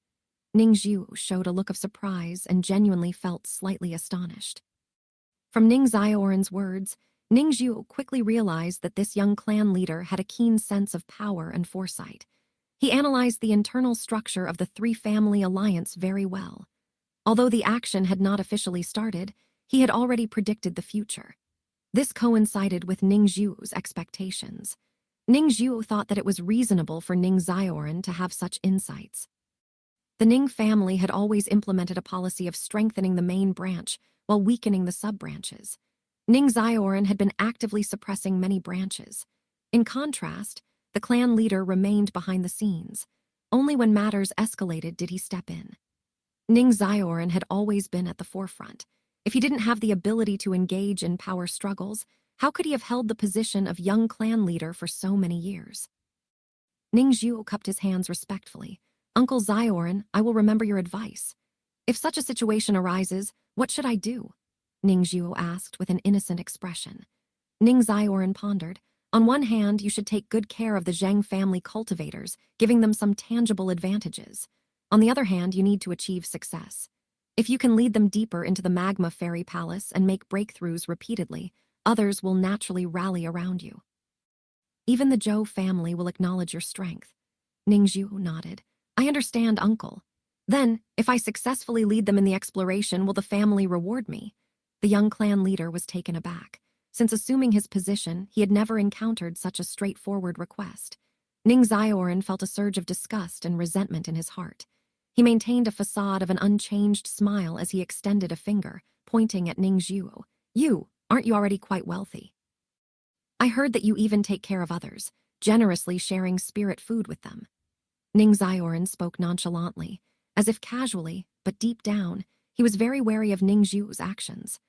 Speaker 1: Ning Zhu showed a look of surprise and genuinely felt slightly astonished. From Ning Zioran's words, Ning Zhu quickly realized that this young clan leader had a keen sense of power and foresight. He analyzed the internal structure of the 3 family alliance very well. Although the action had not officially started, he had already predicted the future. This coincided with Ning Zhu's expectations. Ning Zhu thought that it was reasonable for Ning Zioran to have such insights. The Ning family had always implemented a policy of strengthening the main branch while weakening the sub-branches. Ning Zioran had been actively suppressing many branches. In contrast, the clan leader remained behind the scenes. Only when matters escalated did he step in. Ning Zioran had always been at the forefront. If he didn't have the ability to engage in power struggles, how could he have held the position of young clan leader for so many years? Ning Zhu cupped his hands respectfully. Uncle Zioran, I will remember your advice. If such a situation arises, what should I do? Ning Zhuo asked with an innocent expression. Ning Zioran pondered. On one hand, you should take good care of the Zheng family cultivators, giving them some tangible advantages. On the other hand, you need to achieve success. If you can lead them deeper into the magma fairy palace and make breakthroughs repeatedly, others will naturally rally around you. Even the Zhou family will acknowledge your strength. Ning Zhuo nodded. I understand, uncle. Then, if I successfully lead them in the exploration, will the family reward me? The young clan leader was taken aback. Since assuming his position, he had never encountered such a straightforward request. Ning Zioran felt a surge of disgust and resentment in his heart. He maintained a facade of an unchanged smile as he extended a finger, pointing at Ning Zhuo. You, aren't you already quite wealthy? I heard that you even take care of others, generously sharing spirit food with them. Ning Zioran spoke nonchalantly, as if casually, but deep down, he was very wary of Ning Zhuo's actions.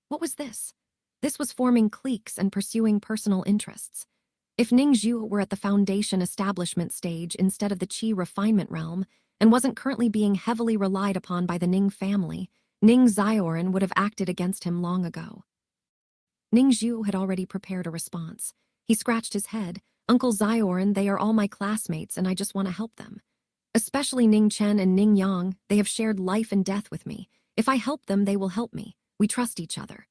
Speaker 1: What was this? This was forming cliques and pursuing personal interests. If Ning Zhuo were at the foundation establishment stage instead of the Qi refinement realm, and wasn't currently being heavily relied upon by the Ning family, Ning Zioran would have acted against him long ago. Ning Zhuo had already prepared a response. He scratched his head. Uncle Zioran, they are all my classmates and I just want to help them. Especially Ning Chen and Ning Yang, they have shared life and death with me. If I help them, they will help me. We trust each other.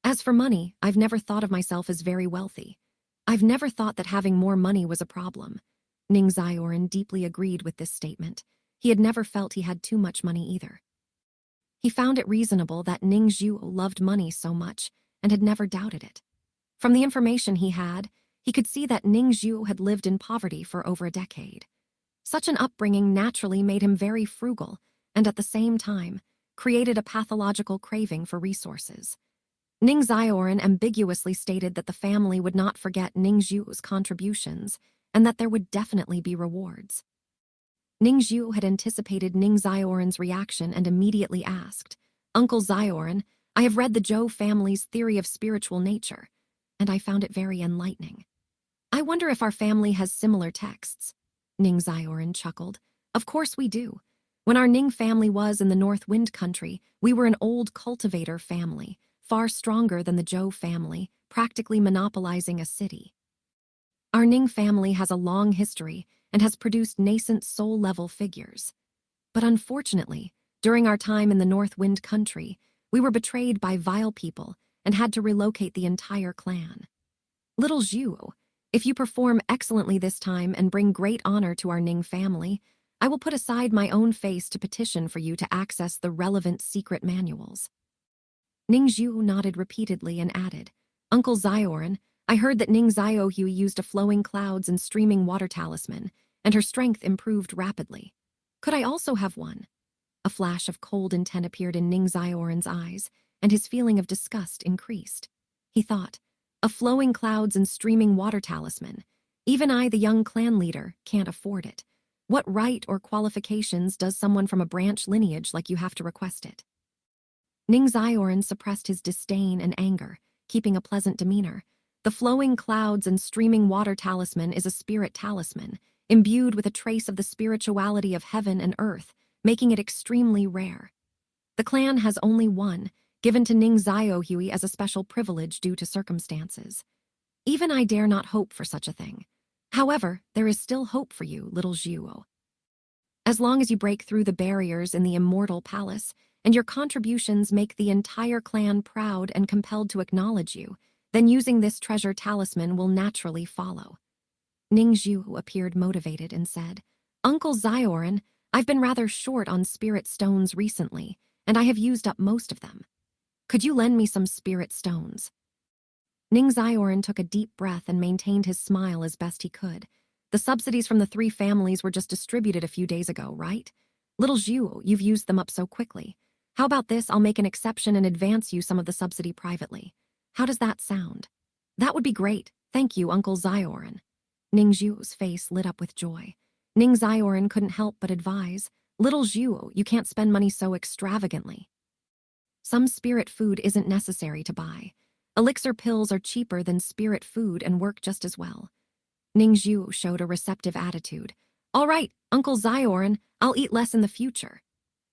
Speaker 1: As for money, I've never thought of myself as very wealthy. I've never thought that having more money was a problem. Ning Zioran deeply agreed with this statement. He had never felt he had too much money either. He found it reasonable that Ning Zhuo loved money so much and had never doubted it. From the information he had, he could see that Ning Zhuo had lived in poverty for over a decade. Such an upbringing naturally made him very frugal and at the same time created a pathological craving for resources. Ning Zioran ambiguously stated that the family would not forget Ning Zhuo's contributions and that there would definitely be rewards. Ning Zhuo had anticipated Ning Zioran's reaction and immediately asked, Uncle Zioran, I have read the Zhou family's theory of spiritual nature, and I found it very enlightening. I wonder if our family has similar texts. Ning Zioran chuckled. Of course we do. When our Ning family was in the North Wind Country, we were an old cultivator family, far stronger than the Zhou family, practically monopolizing a city. Our Ning family has a long history and has produced nascent soul-level figures. But unfortunately, during our time in the North Wind Country, we were betrayed by vile people and had to relocate the entire clan. Little Zhuo, if you perform excellently this time and bring great honor to our Ning family, I will put aside my own face to petition for you to access the relevant secret manuals. Ning Zhuo nodded repeatedly and added, Uncle Zioran, I heard that Ning Ziohui used a flowing clouds and streaming water talisman, and her strength improved rapidly. Could I also have one? A flash of cold intent appeared in Ning Zioran's eyes, and his feeling of disgust increased. He thought, a flowing clouds and streaming water talisman. Even I, the young clan leader, can't afford it. What right or qualifications does someone from a branch lineage like you have to request it? Ning Zioran suppressed his disdain and anger, keeping a pleasant demeanor. The flowing clouds and streaming water talisman is a spirit talisman, imbued with a trace of the spirituality of heaven and earth, making it extremely rare. The clan has only one, given to Ning Ziohui as a special privilege due to circumstances. Even I dare not hope for such a thing. However, there is still hope for you, little Zhuo. As long as you break through the barriers in the Immortal Palace, and your contributions make the entire clan proud and compelled to acknowledge you, then using this treasure talisman will naturally follow. Ning Zhuo appeared motivated and said, Uncle Zioran, I've been rather short on spirit stones recently, and I have used up most of them. Could you lend me some spirit stones? Ning Zioran took a deep breath and maintained his smile as best he could. The subsidies from the three families were just distributed a few days ago, right? Little Zhuo, you've used them up so quickly. How about this? I'll make an exception and advance you some of the subsidy privately. How does that sound? That would be great. Thank you, Uncle Zioran. Ning Zhuo's face lit up with joy. Ning Zioran couldn't help but advise, Little Zhuo, you can't spend money so extravagantly. Some spirit food isn't necessary to buy. Elixir pills are cheaper than spirit food and work just as well. Ning Zhuo showed a receptive attitude. All right, Uncle Zioran, I'll eat less in the future.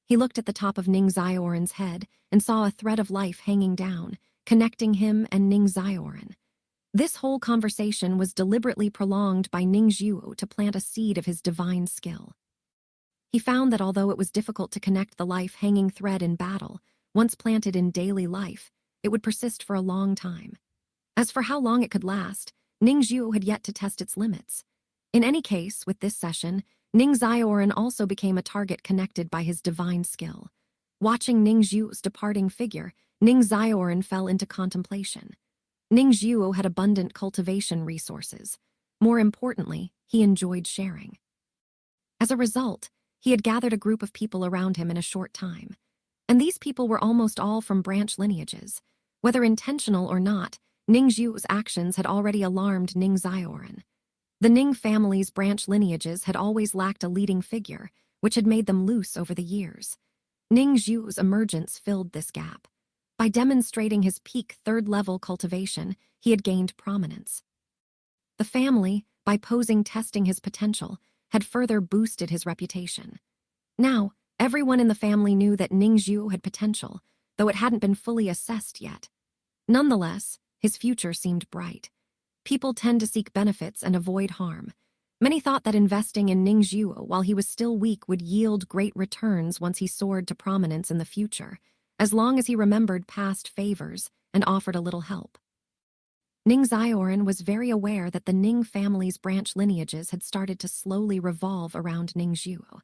Speaker 1: He looked at the top of Ning Zioran's head and saw a thread of life hanging down, connecting him and Ning Zioran. This whole conversation was deliberately prolonged by Ning Zhuo to plant a seed of his divine skill. He found that although it was difficult to connect the life-hanging thread in battle, once planted in daily life, it would persist for a long time. As for how long it could last, Ning Zhuo had yet to test its limits. In any case, with this session, Ning Zioran also became a target connected by his divine skill. Watching Ning Zhuo's departing figure, Ning Zioran fell into contemplation. Ning Zhuo had abundant cultivation resources. More importantly, he enjoyed sharing. As a result, he had gathered a group of people around him in a short time. And these people were almost all from branch lineages. Whether intentional or not, Ning Zhuo's actions had already alarmed Ning Zioran. The Ning family's branch lineages had always lacked a leading figure, which had made them loose over the years. Ning Zhuo's emergence filled this gap. By demonstrating his peak third-level cultivation, he had gained prominence. The family, by testing his potential, had further boosted his reputation. Now, everyone in the family knew that Ning Zhuo had potential, though it hadn't been fully assessed yet. Nonetheless, his future seemed bright. People tend to seek benefits and avoid harm. Many thought that investing in Ning Zhuo while he was still weak would yield great returns once he soared to prominence in the future, as long as he remembered past favors and offered a little help. Ning Zioran was very aware that the Ning family's branch lineages had started to slowly revolve around Ning Zhuo.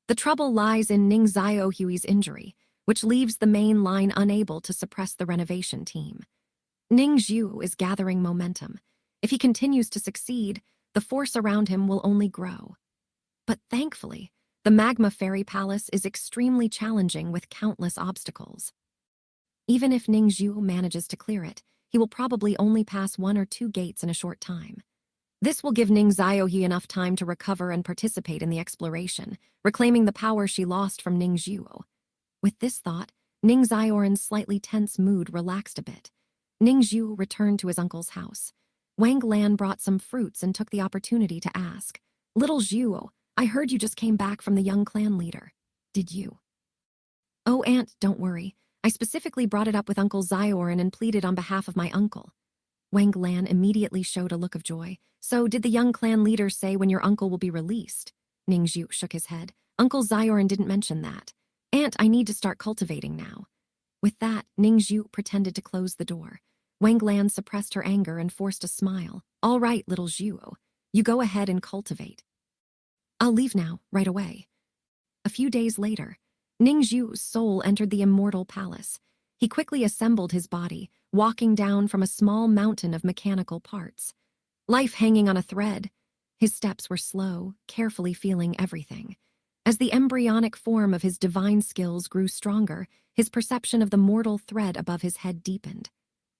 Speaker 1: The trouble lies in Ning Ziohui's injury, which leaves the main line unable to suppress the renovation team. Ning Zhuo is gathering momentum. If he continues to succeed, the force around him will only grow. But thankfully, the Magma Fairy Palace is extremely challenging with countless obstacles. Even if Ning Zhuo manages to clear it, he will probably only pass 1 or 2 gates in a short time. This will give Ning Ziohui enough time to recover and participate in the exploration, reclaiming the power she lost from Ning Zhuo. With this thought, Ning Zioran's slightly tense mood relaxed a bit. Ning Zhuo returned to his uncle's house. Wang Lan brought some fruits and took the opportunity to ask, "Little Zhuo, I heard you just came back from the young clan leader. Did you?" "Oh, Aunt, don't worry. I specifically brought it up with Uncle Zioran and pleaded on behalf of my uncle." Wang Lan immediately showed a look of joy. "So did the young clan leader say when your uncle will be released?" Ning Zhuo shook his head. "Uncle Zioran didn't mention that. Aunt, I need to start cultivating now." With that, Ning Zhuo pretended to close the door. Wang Lan suppressed her anger and forced a smile. "All right, little Zhuo. You go ahead and cultivate. I'll leave now, right away." A few days later, Ning Zhuo's soul entered the Immortal Palace. He quickly assembled his body, walking down from a small mountain of mechanical parts. Life hanging on a thread. His steps were slow, carefully feeling everything. As the embryonic form of his divine skills grew stronger, his perception of the mortal thread above his head deepened.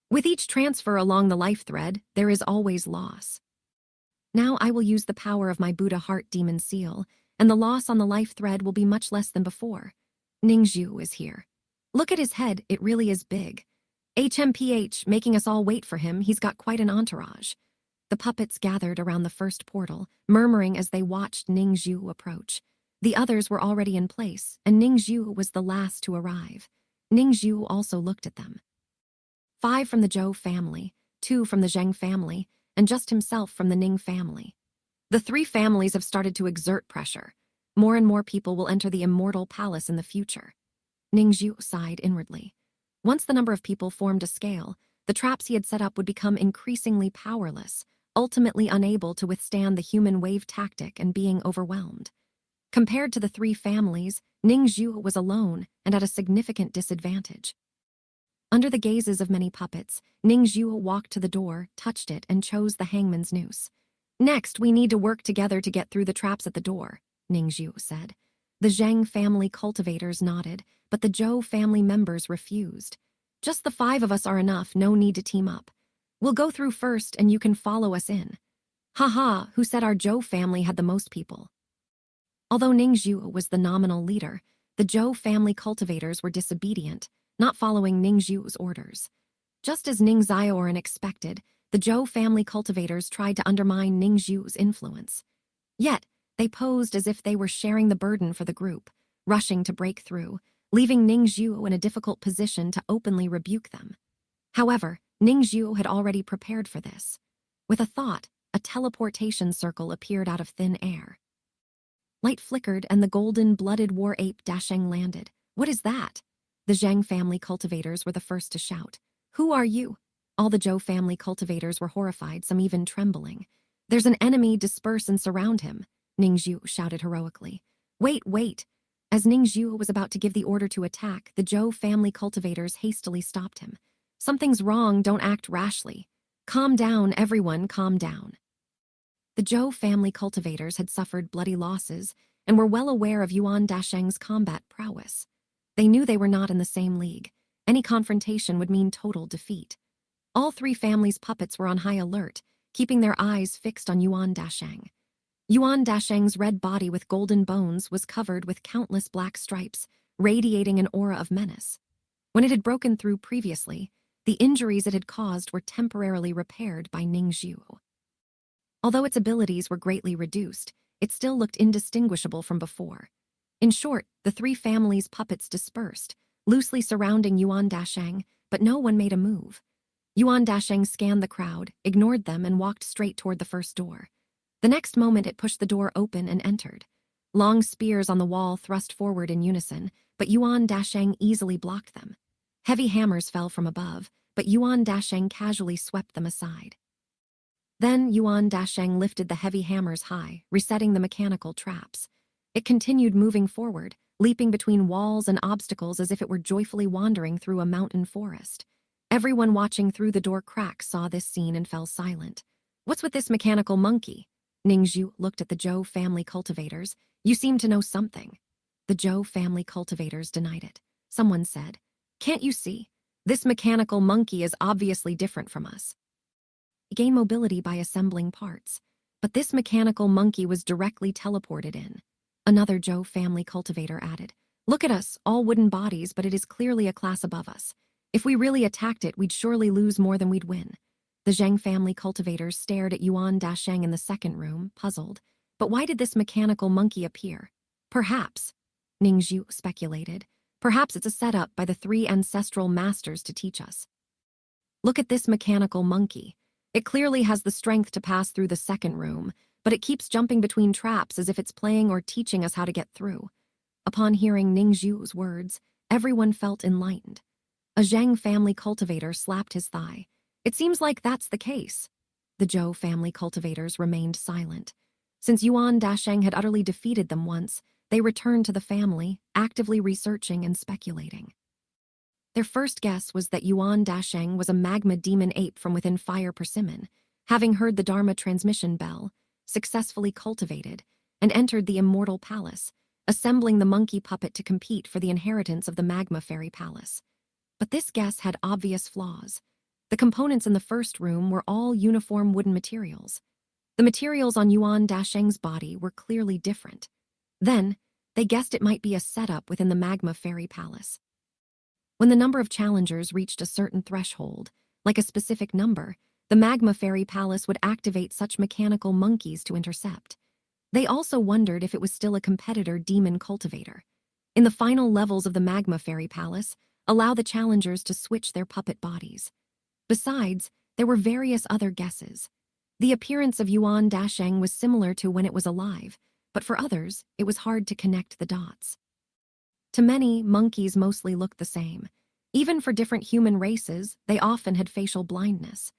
Speaker 1: With each transfer along the life thread, there is always loss. Now I will use the power of my Buddha heart demon seal, and the loss on the life thread will be much less than before. Ning Zhuo is here. Look at his head, it really is big. HMPH, making us all wait for him, he's got quite an entourage. The puppets gathered around the first portal, murmuring as they watched Ning Zhuo approach. The others were already in place, and Ning Zhuo was the last to arrive. Ning Zhuo also looked at them. 5 from the Zhou family, 2 from the Zheng family, and just himself from the Ning family. The 3 families have started to exert pressure. More and more people will enter the Immortal Palace in the future. Ning Zhuo sighed inwardly. Once the number of people formed a scale, the traps he had set up would become increasingly powerless, ultimately unable to withstand the human wave tactic and being overwhelmed. Compared to the 3 families, Ning Zhuo was alone and at a significant disadvantage. Under the gazes of many puppets, Ning Zhuo walked to the door, touched it, and chose the hangman's noose. "Next, we need to work together to get through the traps at the door," Ning Zhuo said. The Zheng family cultivators nodded, but the Zhou family members refused. "Just the 5 of us are enough, no need to team up. We'll go through first and you can follow us in." "Haha, who said our Zhou family had the most people?" Although Ning Zhuo was the nominal leader, the Zhou family cultivators were disobedient, not following Ning Zhuo's orders. Just as Ning Zioran expected, the Zhou family cultivators tried to undermine Ning Zhuo's influence. Yet, they posed as if they were sharing the burden for the group. rushing to break through, leaving Ningzhu in a difficult position to openly rebuke them. However, Ningzhu had already prepared for this. With a thought, a teleportation circle appeared out of thin air. Light flickered and the golden-blooded war ape Dasheng landed. "What is that?" The Zhang family cultivators were the first to shout. "Who are you?" All the Zhou family cultivators were horrified, some even trembling. "There's an enemy, disperse and surround him," Ningzhu shouted heroically. Wait. As Ningzhu was about to give the order to attack, the Zhou family cultivators hastily stopped him. "Something's wrong, don't act rashly. Calm down, everyone, calm down." The Zhou family cultivators had suffered bloody losses and were well aware of Yuan Dasheng's combat prowess. They knew they were not in the same league. Any confrontation would mean total defeat. All three families' puppets were on high alert, keeping their eyes fixed on Yuan Dasheng. Yuan Dasheng's red body with golden bones was covered with countless black stripes, radiating an aura of menace. When it had broken through previously, the injuries it had caused were temporarily repaired by Ningzhu. Although its abilities were greatly reduced, it still looked indistinguishable from before. In short, the three families' puppets dispersed, loosely surrounding Yuan Dasheng, but no one made a move. Yuan Dasheng scanned the crowd, ignored them, and walked straight toward the first door. The next moment it pushed the door open and entered. Long spears on the wall thrust forward in unison, but Yuan Dasheng easily blocked them. Heavy hammers fell from above, but Yuan Dasheng casually swept them aside. Then Yuan Dasheng lifted the heavy hammers high, resetting the mechanical traps. It continued moving forward, leaping between walls and obstacles as if it were joyfully wandering through a mountain forest. Everyone watching through the door crack saw this scene and fell silent. "What's with this mechanical monkey?" Ningzhu looked at the Zhou family cultivators. "You seem to know something." The Zhou family cultivators denied it. Someone said, "Can't you see? This mechanical monkey is obviously different from us. Gain mobility by assembling parts. But this mechanical monkey was directly teleported in." Another Zhou family cultivator added, "Look at us, all wooden bodies, but it is clearly a class above us. If we really attacked it, we'd surely lose more than we'd win." The Zheng family cultivators stared at Yuan Dasheng in the second room, puzzled. But why did this mechanical monkey appear? Perhaps, Ningzhu speculated, perhaps it's a setup by the three ancestral masters to teach us. "Look at this mechanical monkey. It clearly has the strength to pass through the second room, but it keeps jumping between traps as if it's playing or teaching us how to get through." Upon hearing Ningzhu's words, everyone felt enlightened. A Zheng family cultivator slapped his thigh. "It seems like that's the case." The Zhou family cultivators remained silent. Since Yuan Dasheng had utterly defeated them once, they returned to the family, actively researching and speculating. Their first guess was that Yuan Dasheng was a magma demon ape from within Fire Persimmon, having heard the Dharma transmission bell, successfully cultivated, and entered the Immortal Palace, assembling the monkey puppet to compete for the inheritance of the Magma Fairy Palace. But this guess had obvious flaws. The components in the first room were all uniform wooden materials. The materials on Yuan Dasheng's body were clearly different. Then, they guessed it might be a setup within the Magma Fairy Palace. When the number of challengers reached a certain threshold, like a specific number, the Magma Fairy Palace would activate such mechanical monkeys to intercept. They also wondered if it was still a competitor demon cultivator. In the final levels of the Magma Fairy Palace, allow the challengers to switch their puppet bodies. Besides, there were various other guesses. The appearance of Yuan Dasheng was similar to when it was alive, but for others, it was hard to connect the dots. To many, monkeys mostly looked the same. Even for different human races, they often had facial blindness.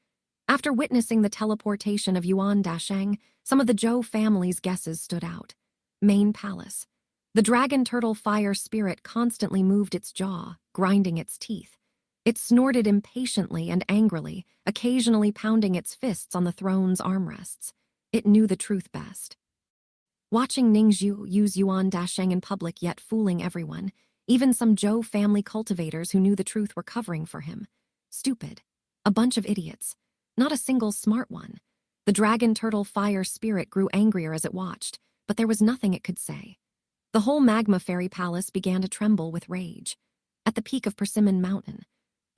Speaker 1: After witnessing the teleportation of Yuan Dasheng, some of the Zhou family's guesses stood out. Main Palace. The dragon turtle fire spirit constantly moved its jaw, grinding its teeth. It snorted impatiently and angrily, occasionally pounding its fists on the throne's armrests. It knew the truth best. Watching Ningzhu use Yuan Dasheng in public yet fooling everyone, even some Zhou family cultivators who knew the truth were covering for him. Stupid. A bunch of idiots. Not a single smart one. The dragon turtle fire spirit grew angrier as it watched, but there was nothing it could say. The whole Magma Fairy Palace began to tremble with rage. At the peak of Persimmon Mountain,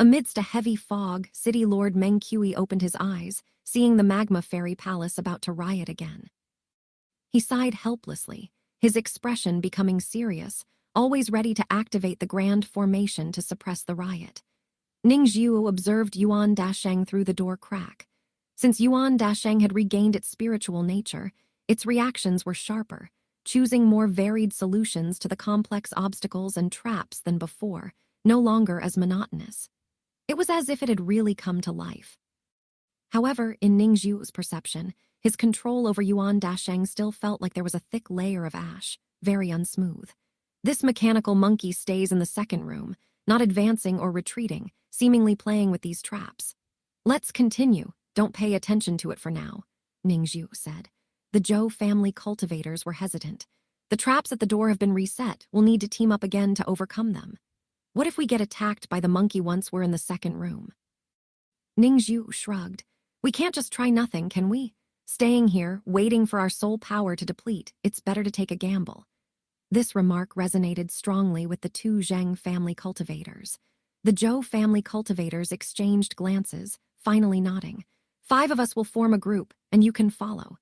Speaker 1: amidst a heavy fog, City Lord Meng Kui opened his eyes, seeing the Magma Fairy Palace about to riot again. He sighed helplessly, his expression becoming serious, always ready to activate the grand formation to suppress the riot. Ning Xiu observed Yuan Dasheng through the door crack. Since Yuan Dasheng had regained its spiritual nature, its reactions were sharper, choosing more varied solutions to the complex obstacles and traps than before, no longer as monotonous. It was as if it had really come to life. However, in Ning Xiu's perception, his control over Yuan Dasheng still felt like there was a thick layer of ash, very unsmooth. This mechanical monkey stays in the second room, not advancing or retreating, seemingly playing with these traps. Let's continue, don't pay attention to it for now, Ning Xiu said. The Zhou family cultivators were hesitant. The traps at the door have been reset, we'll need to team up again to overcome them. What if we get attacked by the monkey once we're in the second room? Ning Xiu shrugged. We can't just try nothing, can we? Staying here, waiting for our soul power to deplete, it's better to take a gamble. This remark resonated strongly with the two Zheng family cultivators. The Zhou family cultivators exchanged glances, finally nodding. 5 of us will form a group, and you can follow.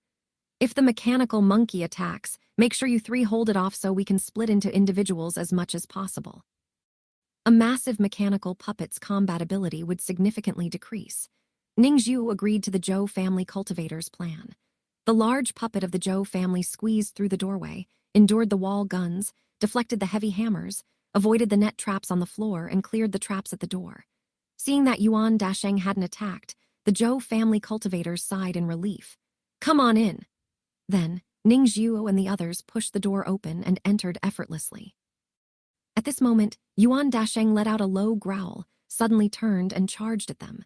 Speaker 1: If the mechanical monkey attacks, make sure you 3 hold it off so we can split into individuals as much as possible. A massive mechanical puppet's combat ability would significantly decrease. Ning Xiu agreed to the Zhou family cultivator's plan. The large puppet of the Zhou family squeezed through the doorway, endured the wall guns, deflected the heavy hammers, avoided the net traps on the floor, and cleared the traps at the door. Seeing that Yuan Dasheng hadn't attacked, the Zhou family cultivators sighed in relief. Come on in. Then, Ning Xiu and the others pushed the door open and entered effortlessly. At this moment, Yuan Dasheng let out a low growl, suddenly turned and charged at them.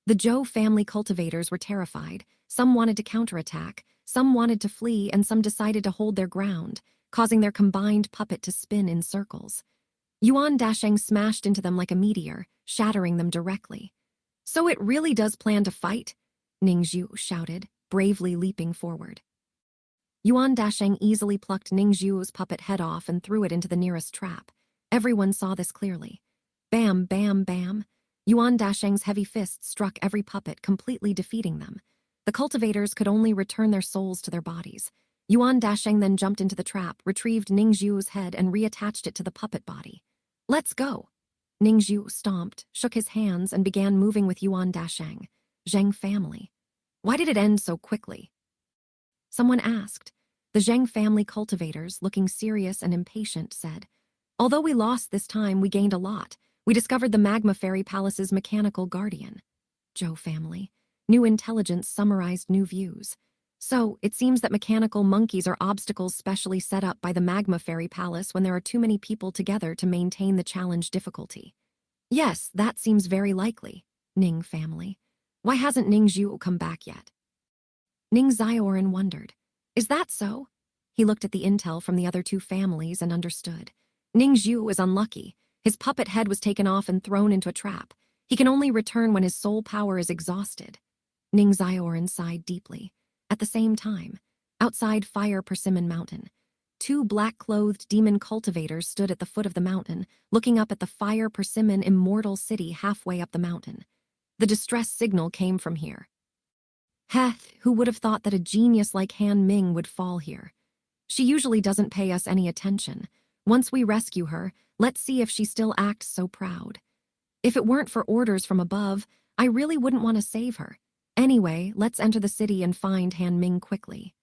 Speaker 1: The Zhou family cultivators were terrified. Some wanted to counterattack, some wanted to flee, and some decided to hold their ground, causing their combined puppet to spin in circles. Yuan Dasheng smashed into them like a meteor, shattering them directly. So it really does plan to fight? Ning Xiu shouted, bravely leaping forward. Yuan Dasheng easily plucked Ning Xiu's puppet head off and threw it into the nearest trap. Everyone saw this clearly. Bam, bam, bam. Yuan Dasheng's heavy fists struck every puppet, completely defeating them. The cultivators could only return their souls to their bodies. Yuan Dasheng then jumped into the trap, retrieved Ning Xiu's head, and reattached it to the puppet body. Let's go. Ning Xiu stomped, shook his hands, and began moving with Yuan Dasheng. Zheng family. Why did it end so quickly? Someone asked. The Zheng family cultivators, looking serious and impatient, said, Although we lost this time, we gained a lot. We discovered the Magma Fairy Palace's mechanical guardian. Zhou family. New intelligence summarized new views. So, it seems that mechanical monkeys are obstacles specially set up by the Magma Fairy Palace when there are too many people together to maintain the challenge difficulty. Yes, that seems very likely. Ning family. Why hasn't Ning Xiu come back yet? Ning Xiaoran wondered. Is that so? He looked at the intel from the other 2 families and understood. Ning Xiu is unlucky. His puppet head was taken off and thrown into a trap. He can only return when his soul power is exhausted. Ning Xiaoran sighed deeply. At the same time, outside Fire Persimmon Mountain, 2 black-clothed demon cultivators stood at the foot of the mountain, looking up at the Fire Persimmon Immortal city halfway up the mountain. The distress signal came from here. Heth, who would have thought that a genius like Han Ming would fall here? She usually doesn't pay us any attention. Once we rescue her, let's see if she still acts so proud. If it weren't for orders from above, I really wouldn't want to save her. Anyway, let's enter the city and find Han Ming quickly.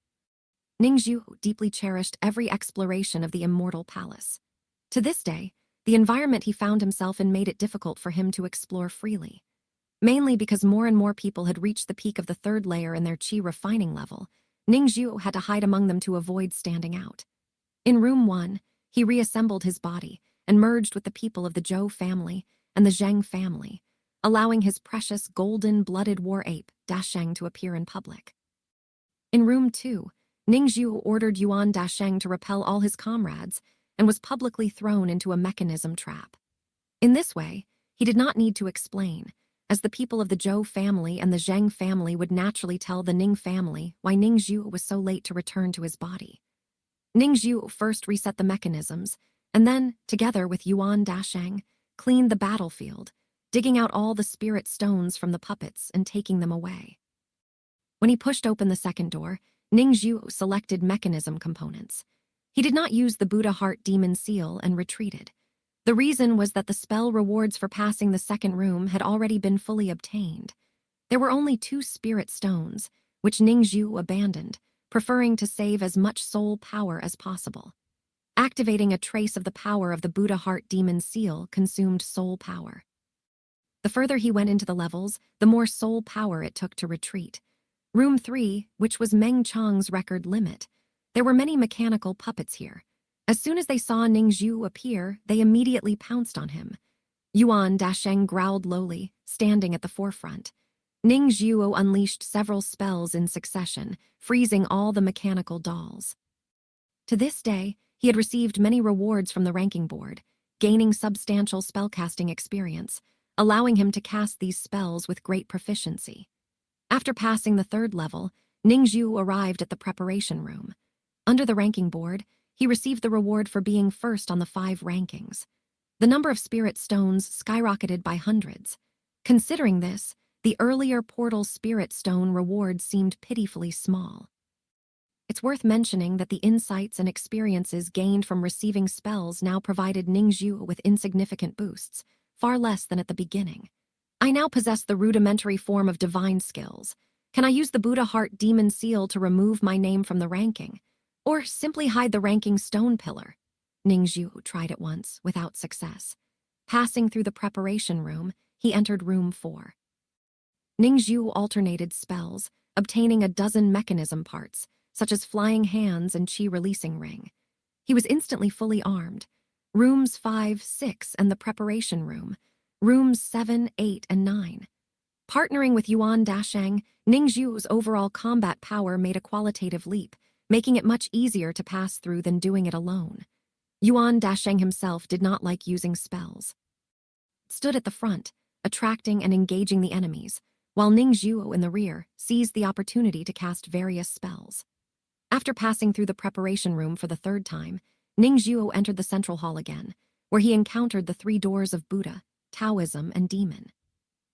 Speaker 1: Ning Xiu deeply cherished every exploration of the Immortal Palace. To this day, the environment he found himself in made it difficult for him to explore freely. Mainly because more and more people had reached the peak of the 3rd layer in their qi refining level, Ning Xiu had to hide among them to avoid standing out. In room 1, he reassembled his body and merged with the people of the Zhou family and the Zheng family, allowing his precious golden-blooded war ape, Dasheng, to appear in public. In room 2, Ning Xiu ordered Yuan Dasheng to repel all his comrades and was publicly thrown into a mechanism trap. In this way, he did not need to explain, as the people of the Zhou family and the Zheng family would naturally tell the Ning family why Ning Xiu was so late to return to his body. Ning Xiu first reset the mechanisms, and then, together with Yuan Dasheng, cleaned the battlefield, digging out all the spirit stones from the puppets and taking them away. When he pushed open the second door, Ning Xiu selected mechanism components. He did not use the Buddha Heart Demon Seal and retreated. The reason was that the spell rewards for passing the second room had already been fully obtained. There were only 2 spirit stones, which Ningzhu abandoned, preferring to save as much soul power as possible. Activating a trace of the power of the Buddha Heart Demon Seal consumed soul power. The further he went into the levels, the more soul power it took to retreat. Room 3, which was Meng Chang's record limit. There were many mechanical puppets here. As soon as they saw Ningzhu appear, they immediately pounced on him. Yuan Dasheng growled lowly, standing at the forefront. Ningzhu unleashed several spells in succession, freezing all the mechanical dolls. To this day, he had received many rewards from the ranking board, gaining substantial spellcasting experience, allowing him to cast these spells with great proficiency. After passing the 3rd level, Ningzhu arrived at the preparation room. Under the ranking board, he received the reward for being first on the 5 rankings. The number of spirit stones skyrocketed by hundreds. Considering this, the earlier portal spirit stone reward seemed pitifully small. It's worth mentioning that the insights and experiences gained from receiving spells now provided Ningzhu with insignificant boosts, far less than at the beginning. I now possess the rudimentary form of divine skills. Can I use the Buddha Heart Demon Seal to remove my name from the ranking? Or simply hide the ranking stone pillar? Ningzhu tried it once, without success. Passing through the preparation room, he entered room 4. Ningzhu alternated spells, obtaining a dozen mechanism parts, such as flying hands and chi-releasing ring. He was instantly fully armed. Rooms 5, 6, and the preparation room. Rooms 7, 8, and 9. Partnering with Yuan Dasheng, Ningzhu's overall combat power made a qualitative leap, making it much easier to pass through than doing it alone. Yuan Dasheng himself did not like using spells. Stood at the front, attracting and engaging the enemies, while Ningzhu in the rear seized the opportunity to cast various spells. After passing through the preparation room for the 3rd time, Ningzhu entered the central hall again, where he encountered the 3 doors of Buddha, Taoism, and Demon.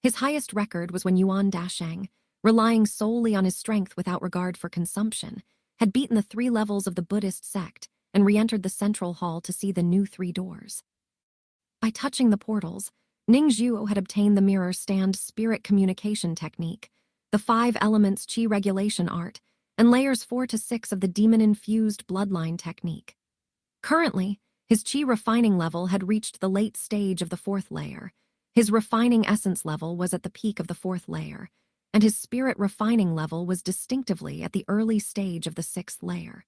Speaker 1: His highest record was when Yuan Dasheng, relying solely on his strength without regard for consumption, had beaten the 3 levels of the Buddhist sect and re-entered the central hall to see the new 3 doors. By touching the portals, Ningzhu had obtained the mirror stand spirit communication technique, the 5 elements chi regulation art, and layers 4 to 6 of the demon-infused bloodline technique. Currently, his chi refining level had reached the late stage of the 4th layer. His refining essence level was at the peak of the 4th layer, and his spirit refining level was distinctively at the early stage of the 6th layer.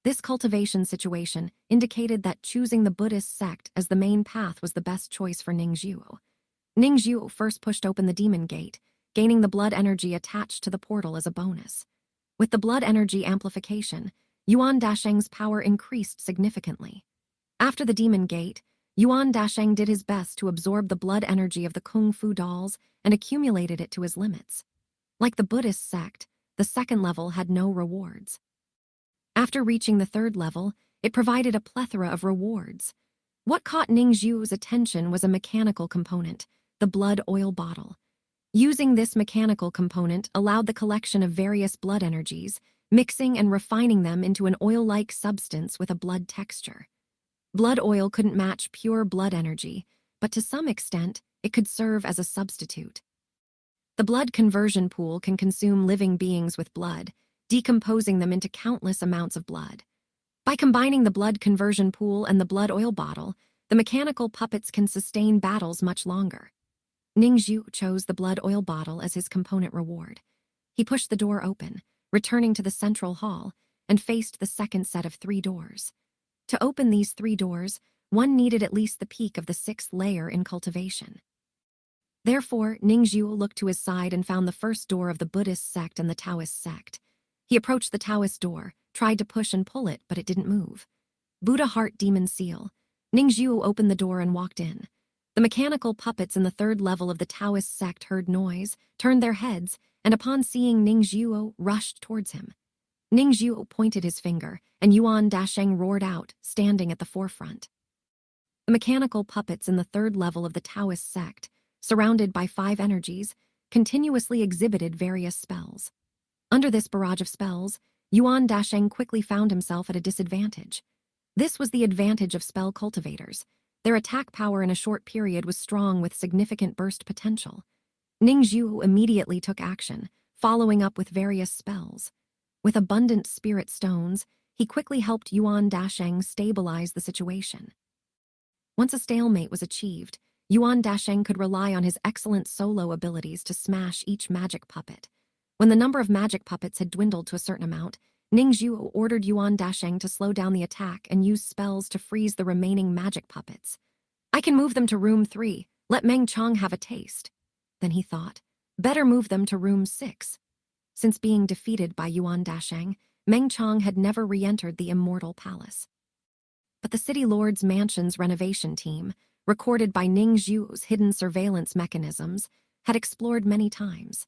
Speaker 1: This cultivation situation indicated that choosing the Buddhist sect as the main path was the best choice for Ningzhu. Ningzhu first pushed open the demon gate, gaining the blood energy attached to the portal as a bonus. With the blood energy amplification, Yuan Dasheng's power increased significantly. After the demon gate, Yuan Dasheng did his best to absorb the blood energy of the Kung Fu dolls and accumulated it to his limits. Like the Buddhist sect, the 2nd level had no rewards. After reaching the 3rd level, it provided a plethora of rewards. What caught Ningzhu's attention was a mechanical component, the blood oil bottle. Using this mechanical component allowed the collection of various blood energies, mixing and refining them into an oil-like substance with a blood texture. Blood oil couldn't match pure blood energy, but to some extent, it could serve as a substitute. The blood conversion pool can consume living beings with blood, decomposing them into countless amounts of blood. By combining the blood conversion pool and the blood oil bottle, the mechanical puppets can sustain battles much longer. Ningzhu chose the blood oil bottle as his component reward. He pushed the door open, returning to the central hall, and faced the 2nd set of 3 doors. To open these 3 doors, one needed at least the peak of the 6th layer in cultivation. Therefore, Ningzhu looked to his side and found the first door of the Buddhist sect and the Taoist sect. He approached the Taoist door, tried to push and pull it, but it didn't move. Buddha Heart Demon Seal. Ningzhu opened the door and walked in. The mechanical puppets in the 3rd level of the Taoist sect heard noise, turned their heads, and upon seeing Ningzhu, rushed towards him. Ningzhu pointed his finger, and Yuan Dasheng roared out, standing at the forefront. The mechanical puppets in the 3rd level of the Taoist sect, surrounded by 5 energies, continuously exhibited various spells. Under this barrage of spells, Yuan Dasheng quickly found himself at a disadvantage. This was the advantage of spell cultivators. Their attack power in a short period was strong with significant burst potential. Ningzhu immediately took action, following up with various spells. With abundant spirit stones, he quickly helped Yuan Dasheng stabilize the situation. Once a stalemate was achieved, Yuan Dasheng could rely on his excellent solo abilities to smash each magic puppet. When the number of magic puppets had dwindled to a certain amount, Ningzhu ordered Yuan Dasheng to slow down the attack and use spells to freeze the remaining magic puppets. I can move them to room 3, let Meng Chong have a taste. Then he thought, better move them to room 6. Since being defeated by Yuan Dasheng, Meng Chong had never re-entered the Immortal Palace. But the City Lord's Mansion's renovation team, recorded by Ningzhu's hidden surveillance mechanisms, had explored many times.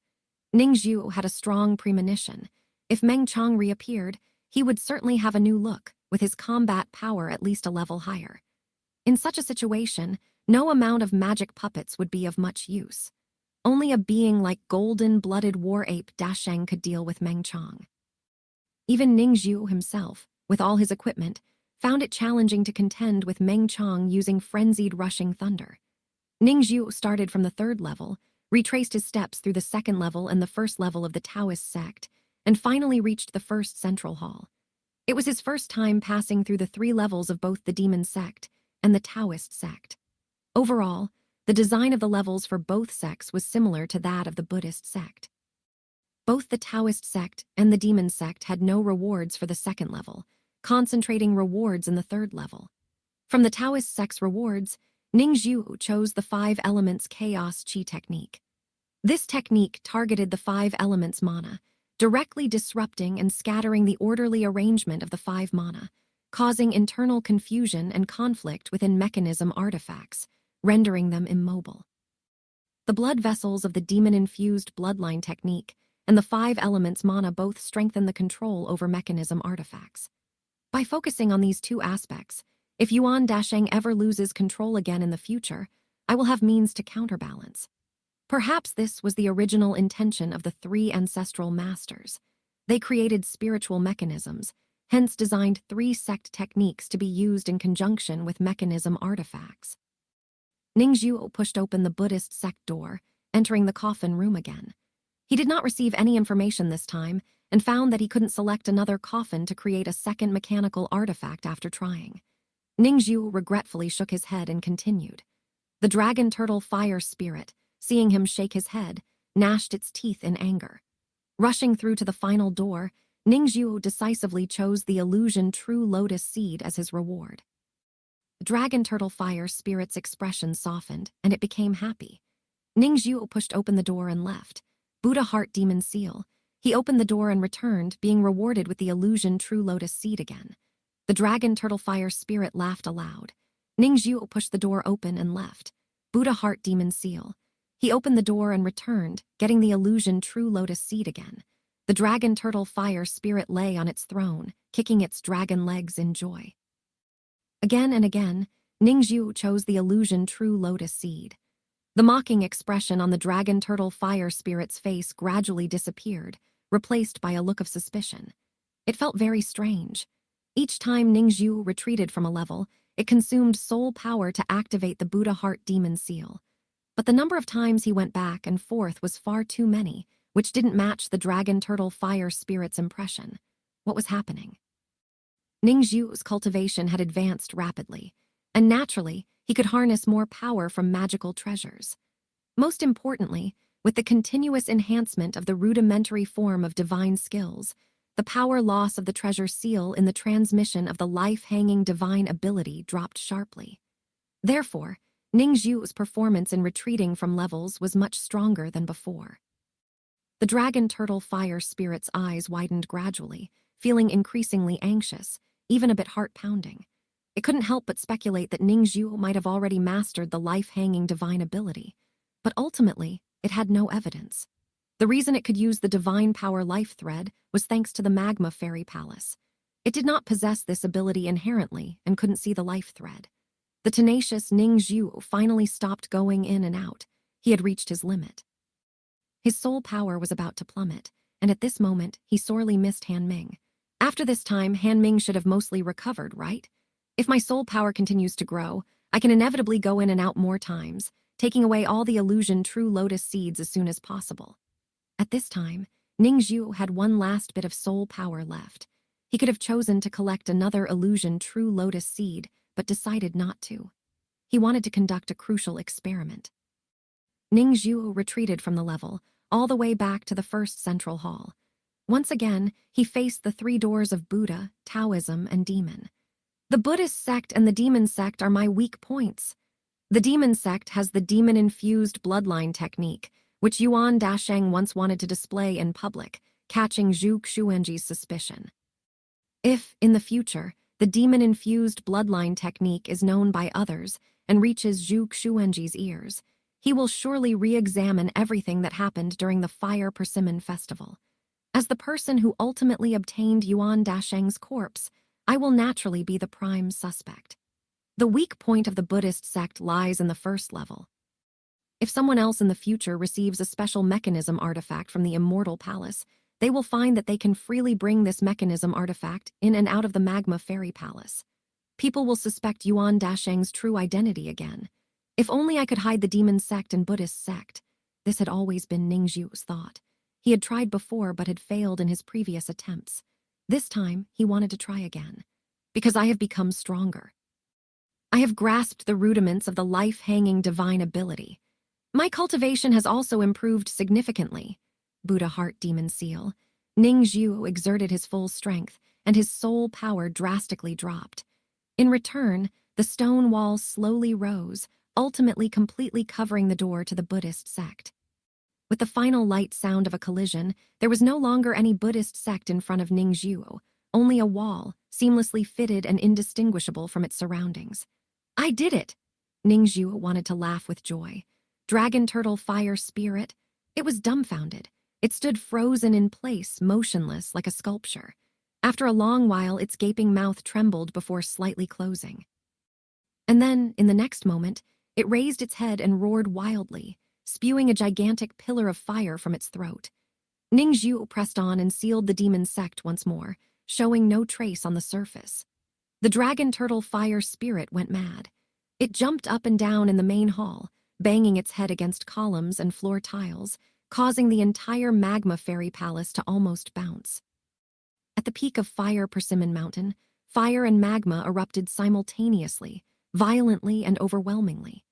Speaker 1: Ningzhu had a strong premonition. If Meng Chong reappeared, he would certainly have a new look, with his combat power at least a level higher. In such a situation, no amount of magic puppets would be of much use. Only a being like golden-blooded war ape Dasheng could deal with Meng Chong. Even Ningzhu himself, with all his equipment, found it challenging to contend with Meng Chong using frenzied rushing thunder. Ningzhu started from the 3rd level, retraced his steps through the 2nd level and the 1st level of the Taoist sect, and finally reached the 1st central hall. It was his first time passing through the 3 levels of both the demon sect and the Taoist sect. Overall, the design of the levels for both sects was similar to that of the Buddhist sect. Both the Taoist sect and the demon sect had no rewards for the 2nd level, concentrating rewards in the 3rd level. From the Taoist sect's rewards, Ningzhu chose the 5 elements chaos chi technique. This technique targeted the 5 elements mana, directly disrupting and scattering the orderly arrangement of the 5 mana, causing internal confusion and conflict within mechanism artifacts, rendering them immobile. The blood vessels of the demon-infused bloodline technique and the 5 elements mana both strengthen the control over mechanism artifacts. By focusing on these 2 aspects, if Yuan Dasheng ever loses control again in the future, I will have means to counterbalance. Perhaps this was the original intention of the 3 ancestral masters. They created spiritual mechanisms, hence designed 3 sect techniques to be used in conjunction with mechanism artifacts. Ningzhu pushed open the Buddhist sect door, entering the coffin room again. He did not receive any information this time, and found that he couldn't select another coffin to create a second mechanical artifact after trying. Ningzhu regretfully shook his head and continued. The dragon turtle fire spirit, seeing him shake his head, gnashed its teeth in anger. Rushing through to the final door, Ningzhu decisively chose the illusion true lotus seed as his reward. The dragon turtle fire spirit's expression softened, and it became happy. Ningzhu pushed open the door and left. Buddha heart demon seal. He opened the door and returned, being rewarded with the illusion true lotus seed again. The dragon turtle fire spirit laughed aloud. Ningzhu pushed the door open and left. Buddha heart demon seal. He opened the door and returned, getting the illusion true lotus seed again. The dragon turtle fire spirit lay on its throne, kicking its dragon legs in joy. Again and again, Ningzhu chose the illusion true lotus seed. The mocking expression on the dragon turtle fire spirit's face gradually disappeared, replaced by a look of suspicion. It felt very strange. Each time Ningzhu retreated from a level, it consumed soul power to activate the Buddha heart demon seal. But the number of times he went back and forth was far too many, which didn't match the dragon turtle fire spirit's impression. What was happening? Ningzhu's cultivation had advanced rapidly, and naturally, he could harness more power from magical treasures. Most importantly, with the continuous enhancement of the rudimentary form of divine skills, the power loss of the treasure seal in the transmission of the life-hanging divine ability dropped sharply. Therefore, Ningzhu's performance in retreating from levels was much stronger than before. The dragon turtle fire spirit's eyes widened gradually, feeling increasingly anxious, even a bit heart-pounding. It couldn't help but speculate that Ningzhu might have already mastered the life-hanging divine ability, but ultimately, it had no evidence. The reason it could use the divine power life thread was thanks to the magma fairy palace. It did not possess this ability inherently and couldn't see the life thread. The tenacious Ningzhu finally stopped going in and out. He had reached his limit. His soul power was about to plummet, and at this moment, he sorely missed Han Ming. After this time, Han Ming should have mostly recovered, right? If my soul power continues to grow, I can inevitably go in and out more times, taking away all the illusion true lotus seeds as soon as possible. At this time, Ning Zhu had one last bit of soul power left. He could have chosen to collect another illusion true lotus seed, but decided not to. He wanted to conduct a crucial experiment. Ning Zhu retreated from the level, all the way back to the first central hall. Once again, he faced the three doors of Buddha, Taoism, and demon. The Buddhist sect and the demon sect are my weak points. The demon sect has the demon-infused bloodline technique, which Yuan Dasheng once wanted to display in public, catching Zhu Xuanji's suspicion. If, in the future, the demon-infused bloodline technique is known by others and reaches Zhu Xuanji's ears, he will surely re-examine everything that happened during the Fire Persimmon Festival. As the person who ultimately obtained Yuan Dasheng's corpse, I will naturally be the prime suspect. The weak point of the Buddhist sect lies in the first level. If someone else in the future receives a special mechanism artifact from the Immortal Palace, they will find that they can freely bring this mechanism artifact in and out of the Magma Fairy Palace. People will suspect Yuan Dasheng's true identity again. If only I could hide the demon sect and Buddhist sect. This had always been Ning Zhu's thought. He had tried before but had failed in his previous attempts. This time, he wanted to try again. Because I have become stronger. I have grasped the rudiments of the life-hanging divine ability. My cultivation has also improved significantly. Buddha Heart Demon Seal. Ning Zhu exerted his full strength, and his soul power drastically dropped. In return, the stone wall slowly rose, ultimately completely covering the door to the Buddhist sect. With the final light sound of a collision, there was no longer any Buddhist sect in front of Ning Zhu, only a wall, seamlessly fitted and indistinguishable from its surroundings. I did it! Ning Zhu wanted to laugh with joy. Dragon Turtle Fire Spirit. It was dumbfounded. It stood frozen in place, motionless like a sculpture. After a long while, its gaping mouth trembled before slightly closing. And then, in the next moment, it raised its head and roared wildly, spewing a gigantic pillar of fire from its throat. Ning Zhu pressed on and sealed the demon sect once more, showing no trace on the surface. The Dragon Turtle Fire Spirit went mad. It jumped up and down in the main hall, banging its head against columns and floor tiles, causing the entire Magma Fairy Palace to almost bounce. At the peak of Fire Persimmon Mountain, fire and magma erupted simultaneously, violently and overwhelmingly.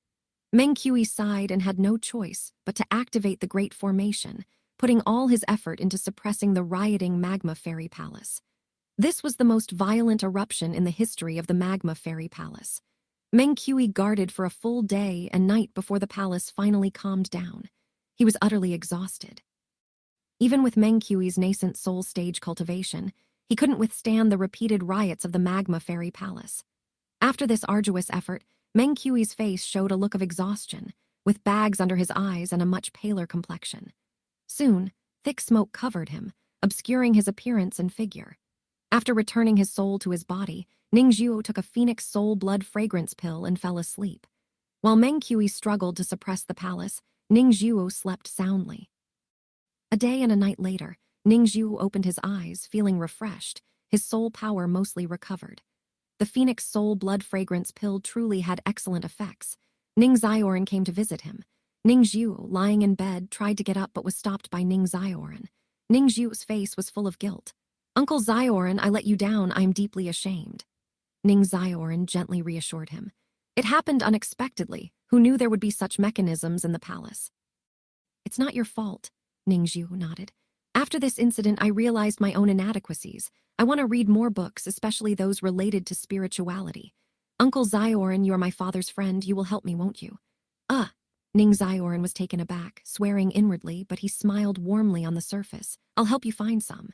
Speaker 1: Meng Qi sighed and had no choice but to activate the Great Formation, putting all his effort into suppressing the rioting Magma Fairy Palace. This was the most violent eruption in the history of the Magma Fairy Palace. Meng Qi guarded for a full day and night before the palace finally calmed down. He was utterly exhausted. Even with Meng Qi's nascent soul stage cultivation, he couldn't withstand the repeated riots of the Magma Fairy Palace. After this arduous effort, Meng Qi's face showed a look of exhaustion, with bags under his eyes and a much paler complexion. Soon, thick smoke covered him, obscuring his appearance and figure. After returning his soul to his body, Ning Zhu took a Phoenix Soul Blood fragrance pill and fell asleep. While Meng Qi struggled to suppress the palace, Ning Zhu slept soundly. A day and a night later, Ning Zhu opened his eyes, feeling refreshed, his soul power mostly recovered. The Phoenix Soul Blood fragrance pill truly had excellent effects. Ning Zioran came to visit him. Ning Zhu, lying in bed, tried to get up but was stopped by Ning Zioran. Ning Zhu's face was full of guilt. "Uncle Zioran, I let you down. I am deeply ashamed." Ning Zioran gently reassured him. "It happened unexpectedly. Who knew there would be such mechanisms in the palace?" "It's not your fault," Ning Zhu nodded. "After this incident, I realized my own inadequacies. I want to read more books, especially those related to spirituality. Uncle Zioran, you are my father's friend. You will help me, won't you?" Ning Zioran was taken aback, swearing inwardly, but he smiled warmly on the surface. "I'll help you find some.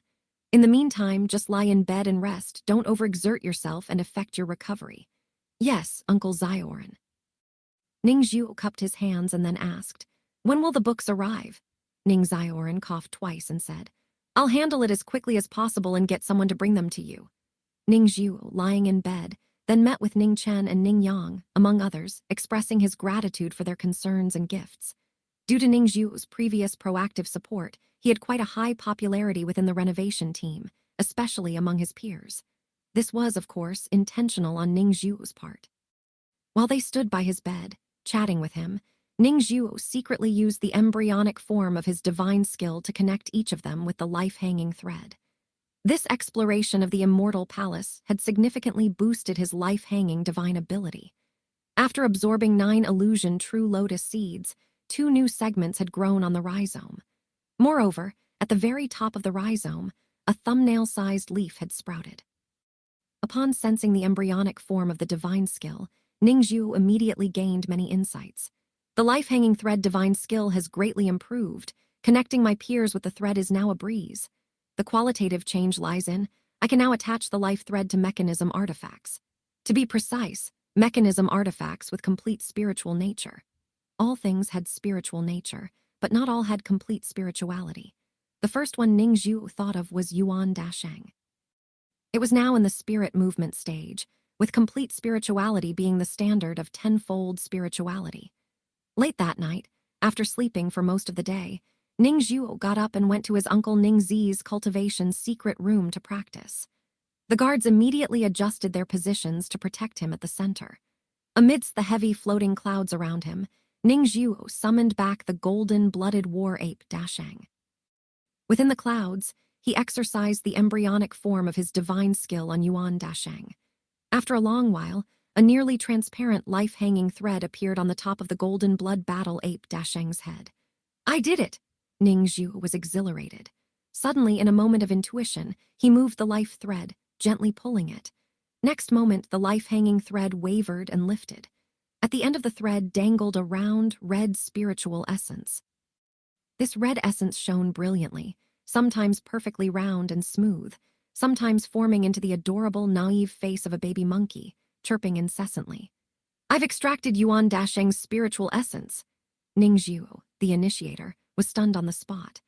Speaker 1: In the meantime, just lie in bed and rest. Don't overexert yourself and affect your recovery." "Yes, Uncle Zioran." Ning Zhu cupped his hands and then asked, "When will the books arrive?" Ning Zioran coughed twice and said, "I'll handle it as quickly as possible and get someone to bring them to you." Ning Zhu, lying in bed, then met with Ning Chen and Ning Yang, among others, expressing his gratitude for their concerns and gifts. Due to Ning Zhu's previous proactive support, he had quite a high popularity within the renovation team, especially among his peers. This was, of course, intentional on Ningxiu's part. While they stood by his bed, chatting with him, Ningxiu secretly used the embryonic form of his divine skill to connect each of them with the life-hanging thread. This exploration of the Immortal Palace had significantly boosted his life-hanging divine ability. After absorbing 9 illusion true lotus seeds, 2 new segments had grown on the rhizome. Moreover, at the very top of the rhizome, a thumbnail-sized leaf had sprouted. Upon sensing the embryonic form of the divine skill, Ningxiu immediately gained many insights. The life-hanging thread divine skill has greatly improved. Connecting my peers with the thread is now a breeze. The qualitative change lies in, I can now attach the life thread to mechanism artifacts. To be precise, mechanism artifacts with complete spiritual nature. All things had spiritual nature, but not all had complete spirituality. The first one Ningxiu thought of was Yuan Dasheng. It was now in the spirit movement stage, with complete spirituality being the standard of tenfold spirituality. Late that night, after sleeping for most of the day, Ningxiu got up and went to his uncle Ningzi's cultivation secret room to practice. The guards immediately adjusted their positions to protect him at the center. Amidst the heavy floating clouds around him, Ningxiu summoned back the golden-blooded war ape Dasheng. Within the clouds, he exercised the embryonic form of his divine skill on Yuan Dasheng. After a long while, a nearly transparent life-hanging thread appeared on the top of the golden blood battle ape Dasheng's head. I did it! Ningxiu was exhilarated. Suddenly, in a moment of intuition, he moved the life thread, gently pulling it. Next moment, the life-hanging thread wavered and lifted. At the end of the thread dangled a round, red spiritual essence. This red essence shone brilliantly, sometimes perfectly round and smooth, sometimes forming into the adorable, naive face of a baby monkey, chirping incessantly. I've extracted Yuan Dasheng's spiritual essence. Ningxiu, the initiator, was stunned on the spot.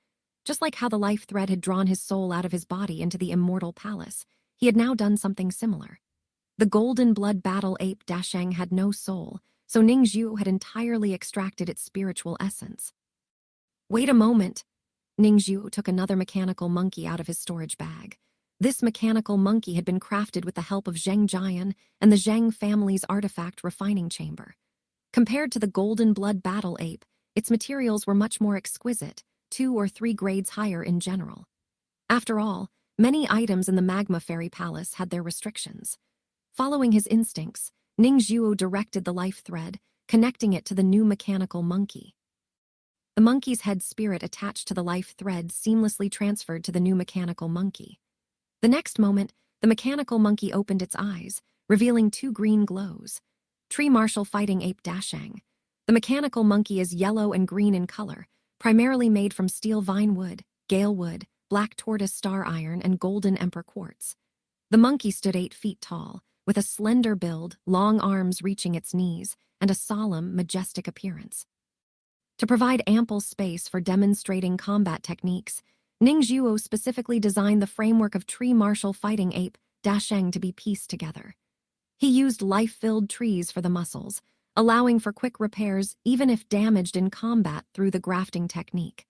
Speaker 1: Just like how the life thread had drawn his soul out of his body into the Immortal Palace, he had now done something similar. The golden blood battle ape Dasheng had no soul, so Ningxiu had entirely extracted its spiritual essence. Wait a moment. Ningxiu took another mechanical monkey out of his storage bag. This mechanical monkey had been crafted with the help of Zheng Jian and the Zheng family's artifact refining chamber. Compared to the golden blood battle ape, its materials were much more exquisite, 2 or 3 grades higher in general. After all, many items in the Magma Fairy Palace had their restrictions. Following his instincts, Ningxiu directed the life thread, connecting it to the new mechanical monkey. The monkey's head spirit attached to the life thread seamlessly transferred to the new mechanical monkey. The next moment, the mechanical monkey opened its eyes, revealing 2 green glows. Tree Martial Fighting Ape Dasheng. The mechanical monkey is yellow and green in color, primarily made from steel vine wood, gale wood, black tortoise star iron, and golden emperor quartz. The monkey stood 8 feet tall, with a slender build, long arms reaching its knees, and a solemn, majestic appearance. To provide ample space for demonstrating combat techniques, Ningxiu specifically designed the framework of Tree Martial Fighting Ape Dasheng to be pieced together. He used life-filled trees for the muscles, allowing for quick repairs even if damaged in combat through the grafting technique.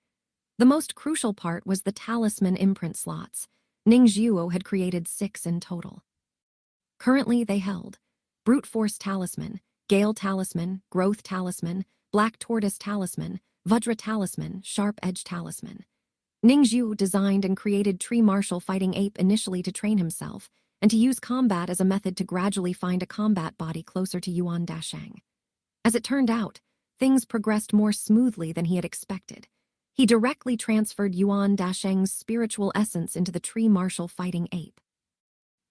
Speaker 1: The most crucial part was the talisman imprint slots. Ningxiu had created 6 in total. Currently they held Brute Force Talisman, Gale Talisman, Growth Talisman, Black Tortoise Talisman, Vajra Talisman, Sharp Edge Talisman. Ningxiu designed and created Tree Martial Fighting Ape initially to train himself, and to use combat as a method to gradually find a combat body closer to Yuan Dasheng. As it turned out, things progressed more smoothly than he had expected. He directly transferred Yuan Dasheng's spiritual essence into the Tree Martial Fighting Ape.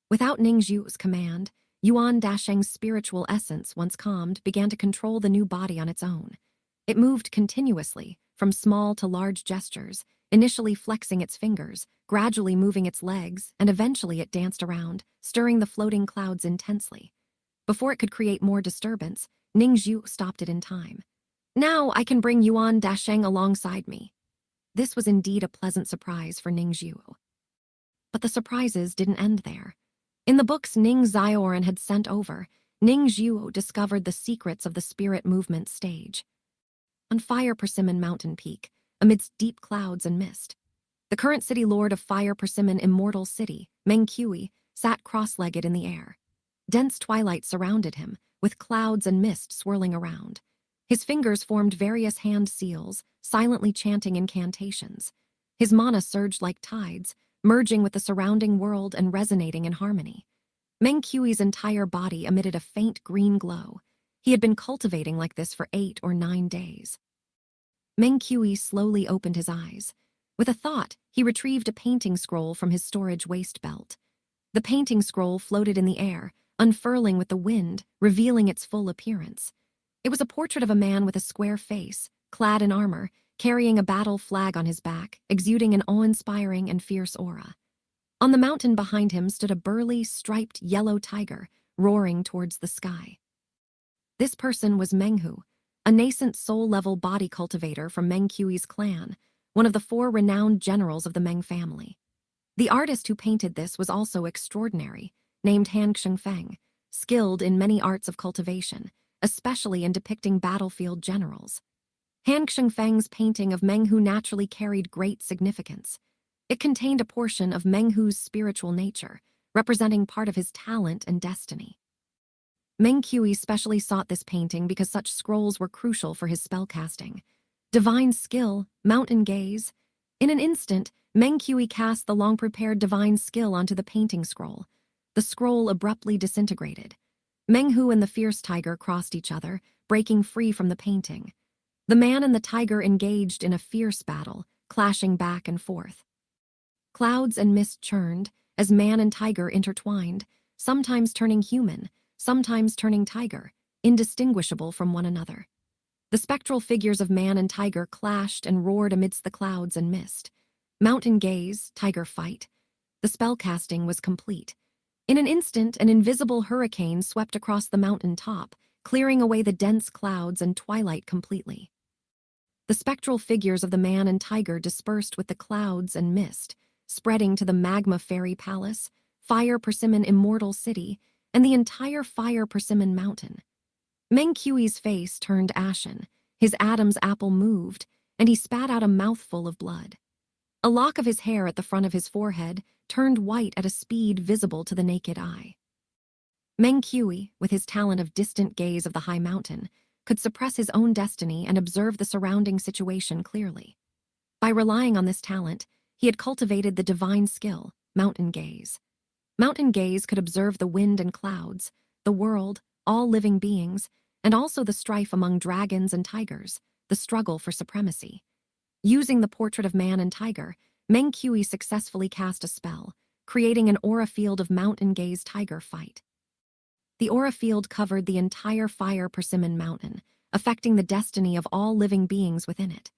Speaker 1: Without Ningxiu's command, Yuan Dasheng's spiritual essence, once calmed, began to control the new body on its own. It moved continuously, from small to large gestures, initially flexing its fingers, gradually moving its legs, and eventually it danced around, stirring the floating clouds intensely. Before it could create more disturbance, Ningxiu stopped it in time. Now I can bring Yuan Dasheng alongside me. This was indeed a pleasant surprise for Ningxiu. But the surprises didn't end there. In the books Ning Zioran had sent over, Ningxiu discovered the secrets of the spirit movement stage. On Fire Persimmon Mountain Peak, amidst deep clouds and mist, The current city lord of Fire Persimmon Immortal City, Meng Kui, sat cross-legged in the air. Dense twilight surrounded him, with clouds and mist swirling around. His fingers formed various hand seals, silently chanting incantations. His mana surged like tides, merging with the surrounding world and resonating in harmony. Meng Kui's entire body emitted a faint green glow. He had been cultivating like this for 8 or 9 days. Meng Kui slowly opened his eyes. With a thought, he retrieved a painting scroll from his storage waist belt. The painting scroll floated in the air, unfurling with the wind, revealing its full appearance. It was a portrait of a man with a square face, clad in armor, carrying a battle flag on his back, exuding an awe-inspiring and fierce aura. On the mountain behind him stood a burly, striped yellow tiger, roaring towards the sky. This person was Menghu, a nascent soul-level body cultivator from Meng Kui's clan, one of the 4 renowned generals of the Meng family. The artist who painted this was also extraordinary, named Han Feng, skilled in many arts of cultivation, especially in depicting battlefield generals. Han Feng's painting of Menghu naturally carried great significance. It contained a portion of Menghu's spiritual nature, representing part of his talent and destiny. Meng Kui specially sought this painting because such scrolls were crucial for his spellcasting. Divine skill, mountain gaze. In an instant, Meng Kui cast the long-prepared divine skill onto the painting scroll. The scroll abruptly disintegrated. Menghu and the fierce tiger crossed each other, breaking free from the painting. The man and the tiger engaged in a fierce battle, clashing back and forth. Clouds and mist churned as man and tiger intertwined, sometimes turning human, sometimes turning tiger, indistinguishable from one another. The spectral figures of man and tiger clashed and roared amidst the clouds and mist. Mountain gaze, tiger fight. The spellcasting was complete. In an instant, an invisible hurricane swept across the mountain top, clearing away the dense clouds and twilight completely. The spectral figures of the man and tiger dispersed with the clouds and mist, spreading to the Magma Fairy Palace, Fire Persimmon Immortal City, and the entire Fire Persimmon Mountain. Meng Kui's face turned ashen, his Adam's apple moved, and he spat out a mouthful of blood. A lock of his hair at the front of his forehead turned white at a speed visible to the naked eye. Meng Kui, with his talent of distant gaze of the high mountain, could suppress his own destiny and observe the surrounding situation clearly. By relying on this talent, he had cultivated the divine skill, mountain gaze. Mountain gaze could observe the wind and clouds, the world, all living beings, and also the strife among dragons and tigers, the struggle for supremacy. Using the portrait of man and tiger, Meng Kui successfully cast a spell, creating an aura field of mountain gaze tiger fight. The aura field covered the entire Fire Persimmon Mountain, affecting the destiny of all living beings within it.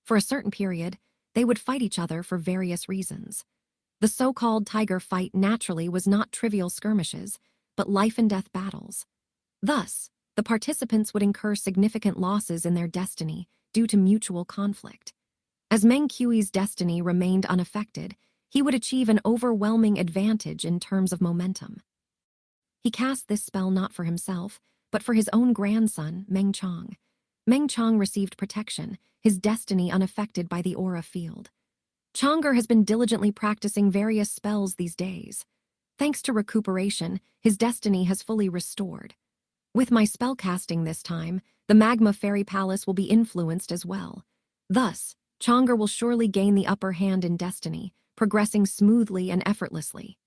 Speaker 1: For a certain period, they would fight each other for various reasons. The so-called tiger fight naturally was not trivial skirmishes, but life-and-death battles. Thus, the participants would incur significant losses in their destiny due to mutual conflict. As Meng Kui's destiny remained unaffected, he would achieve an overwhelming advantage in terms of momentum. He cast this spell not for himself, but for his own grandson, Meng Chong. Meng Chong received protection, his destiny unaffected by the aura field. Chonger has been diligently practicing various spells these days. Thanks to recuperation, his destiny has fully restored. With my spellcasting this time, the Magma Fairy Palace will be influenced as well. Thus, Chonger will surely gain the upper hand in destiny, progressing smoothly and effortlessly.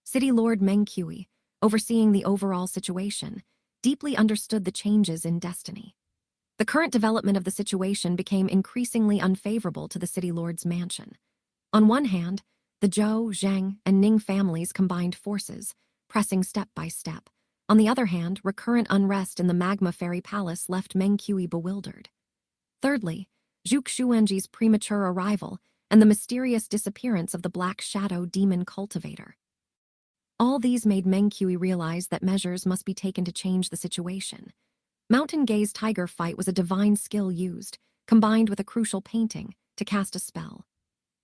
Speaker 1: City Lord Meng Kui, overseeing the overall situation, deeply understood the changes in destiny. The current development of the situation became increasingly unfavorable to the City Lord's mansion. On one hand, the Zhou, Zheng, and Ning families combined forces, pressing step by step. On the other hand, recurrent unrest in the Magma Fairy Palace left Meng Kui bewildered. Thirdly, Zhuge Xuanji's premature arrival and the mysterious disappearance of the Black Shadow Demon Cultivator. All these made Meng Kui realize that measures must be taken to change the situation. Mountain Gaze Tiger Fight was a divine skill used, combined with a crucial painting, to cast a spell.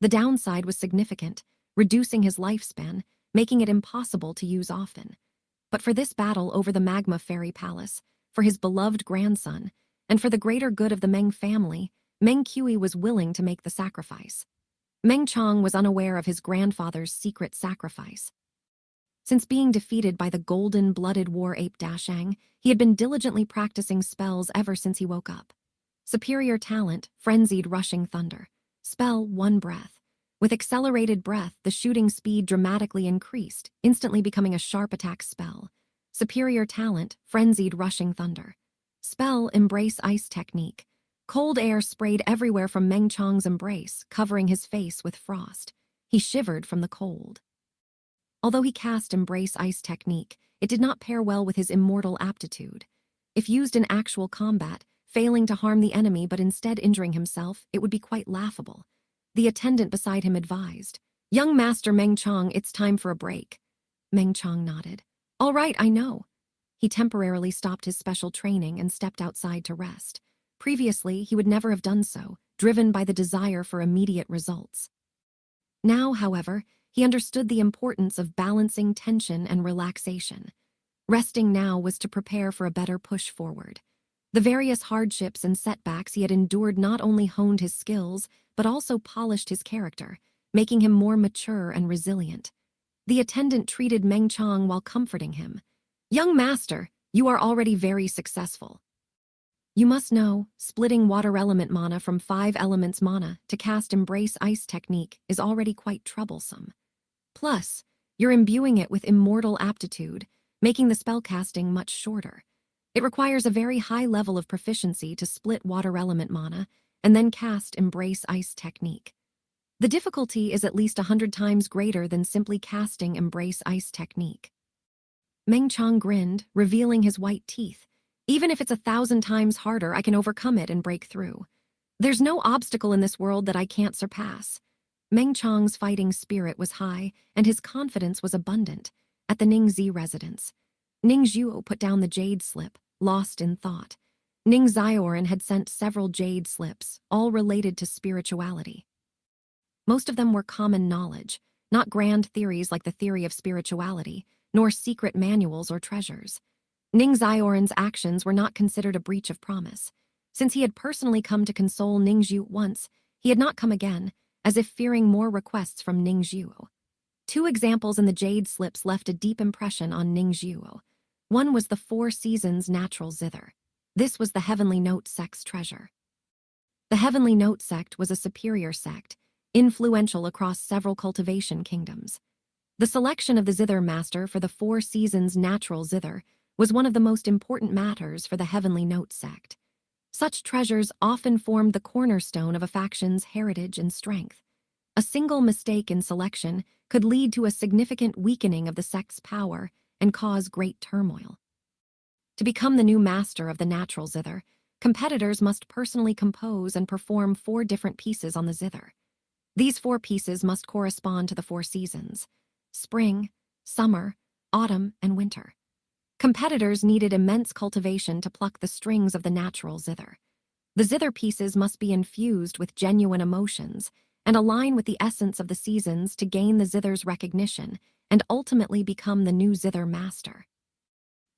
Speaker 1: The downside was significant, reducing his lifespan, making it impossible to use often. But for this battle over the Magma Fairy Palace, for his beloved grandson, and for the greater good of the Meng family, Meng Kui was willing to make the sacrifice. Meng Chong was unaware of his grandfather's secret sacrifice. Since being defeated by the golden-blooded war ape Dashang, he had been diligently practicing spells ever since he woke up. Superior talent, frenzied rushing thunder. Spell, 1 breath. With accelerated breath, the shooting speed dramatically increased, instantly becoming a sharp attack spell. Superior talent, frenzied rushing thunder. Spell, embrace ice technique. Cold air sprayed everywhere from Meng Chong's embrace, covering his face with frost. He shivered from the cold. Although he cast embrace ice technique, it did not pair well with his immortal aptitude. If used in actual combat, failing to harm the enemy but instead injuring himself, it would be quite laughable. The attendant beside him advised, "Young Master Meng Chong, it's time for a break." Meng Chong nodded. "All right, I know." He temporarily stopped his special training and stepped outside to rest. Previously, he would never have done so, driven by the desire for immediate results. Now, however, he understood the importance of balancing tension and relaxation. Resting now was to prepare for a better push forward. The various hardships and setbacks he had endured not only honed his skills, but also polished his character, making him more mature and resilient. The attendant treated Meng Chong while comforting him. "Young master, you are already very successful. You must know, splitting water element mana from 5 elements mana to cast embrace ice technique is already quite troublesome. Plus, you're imbuing it with immortal aptitude, making the spellcasting much shorter. It requires a very high level of proficiency to split water element mana and then cast embrace ice technique. The difficulty is at least 100 times greater than simply casting embrace ice technique." Meng Chong grinned, revealing his white teeth. "Even if it's 1,000 times harder, I can overcome it and break through. There's no obstacle in this world that I can't surpass." Meng Chong's fighting spirit was high, and his confidence was abundant. At the Ningzi residence, Ning Zhuo put down the jade slip, lost in thought. Ning Zioran had sent several jade slips, all related to spirituality. Most of them were common knowledge, not grand theories like the theory of spirituality, nor secret manuals or treasures. Ning Zioran's actions were not considered a breach of promise. Since he had personally come to console Ning Zhu once, he had not come again, as if fearing more requests from Ning Zhuo. 2 examples in the jade slips left a deep impression on Ning Zhuo. One was the 4 Seasons natural zither. This was the Heavenly Note sect's treasure. The Heavenly Note sect was a superior sect, influential across several cultivation kingdoms. The selection of the zither master for the 4 Seasons natural zither was one of the most important matters for the Heavenly Note sect. Such treasures often formed the cornerstone of a faction's heritage and strength. A single mistake in selection could lead to a significant weakening of the sect's power and cause great turmoil. To become the new master of the natural zither, competitors must personally compose and perform 4 different pieces on the zither. These 4 pieces must correspond to the 4 seasons: spring, summer, autumn, and winter. Competitors needed immense cultivation to pluck the strings of the natural zither. The zither pieces must be infused with genuine emotions and align with the essence of the seasons to gain the zither's recognition and ultimately become the new zither master.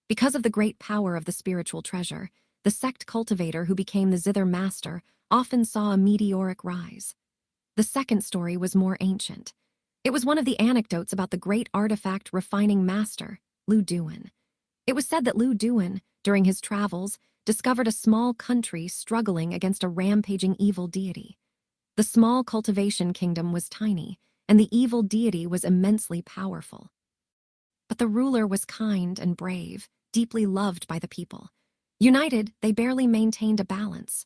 Speaker 1: Because of the great power of the spiritual treasure, the sect cultivator who became the zither master often saw a meteoric rise. The second story was more ancient. It was one of the anecdotes about the great artifact refining master, Lu Duan. It was said that Lu Duan, during his travels, discovered a small country struggling against a rampaging evil deity. The small cultivation kingdom was tiny, and the evil deity was immensely powerful. But the ruler was kind and brave, deeply loved by the people. United, they barely maintained a balance.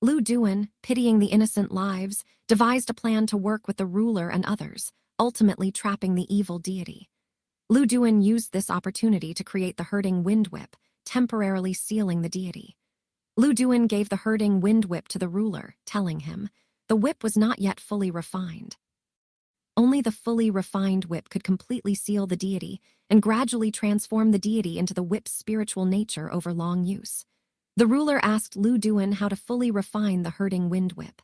Speaker 1: Lu Duan, pitying the innocent lives, devised a plan to work with the ruler and others, ultimately trapping the evil deity. Lu Duan used this opportunity to create the herding wind whip, temporarily sealing the deity. Lu Duan gave the herding wind whip to the ruler, telling him, the whip was not yet fully refined. Only the fully refined whip could completely seal the deity and gradually transform the deity into the whip's spiritual nature over long use. The ruler asked Lu Duan how to fully refine the herding wind whip.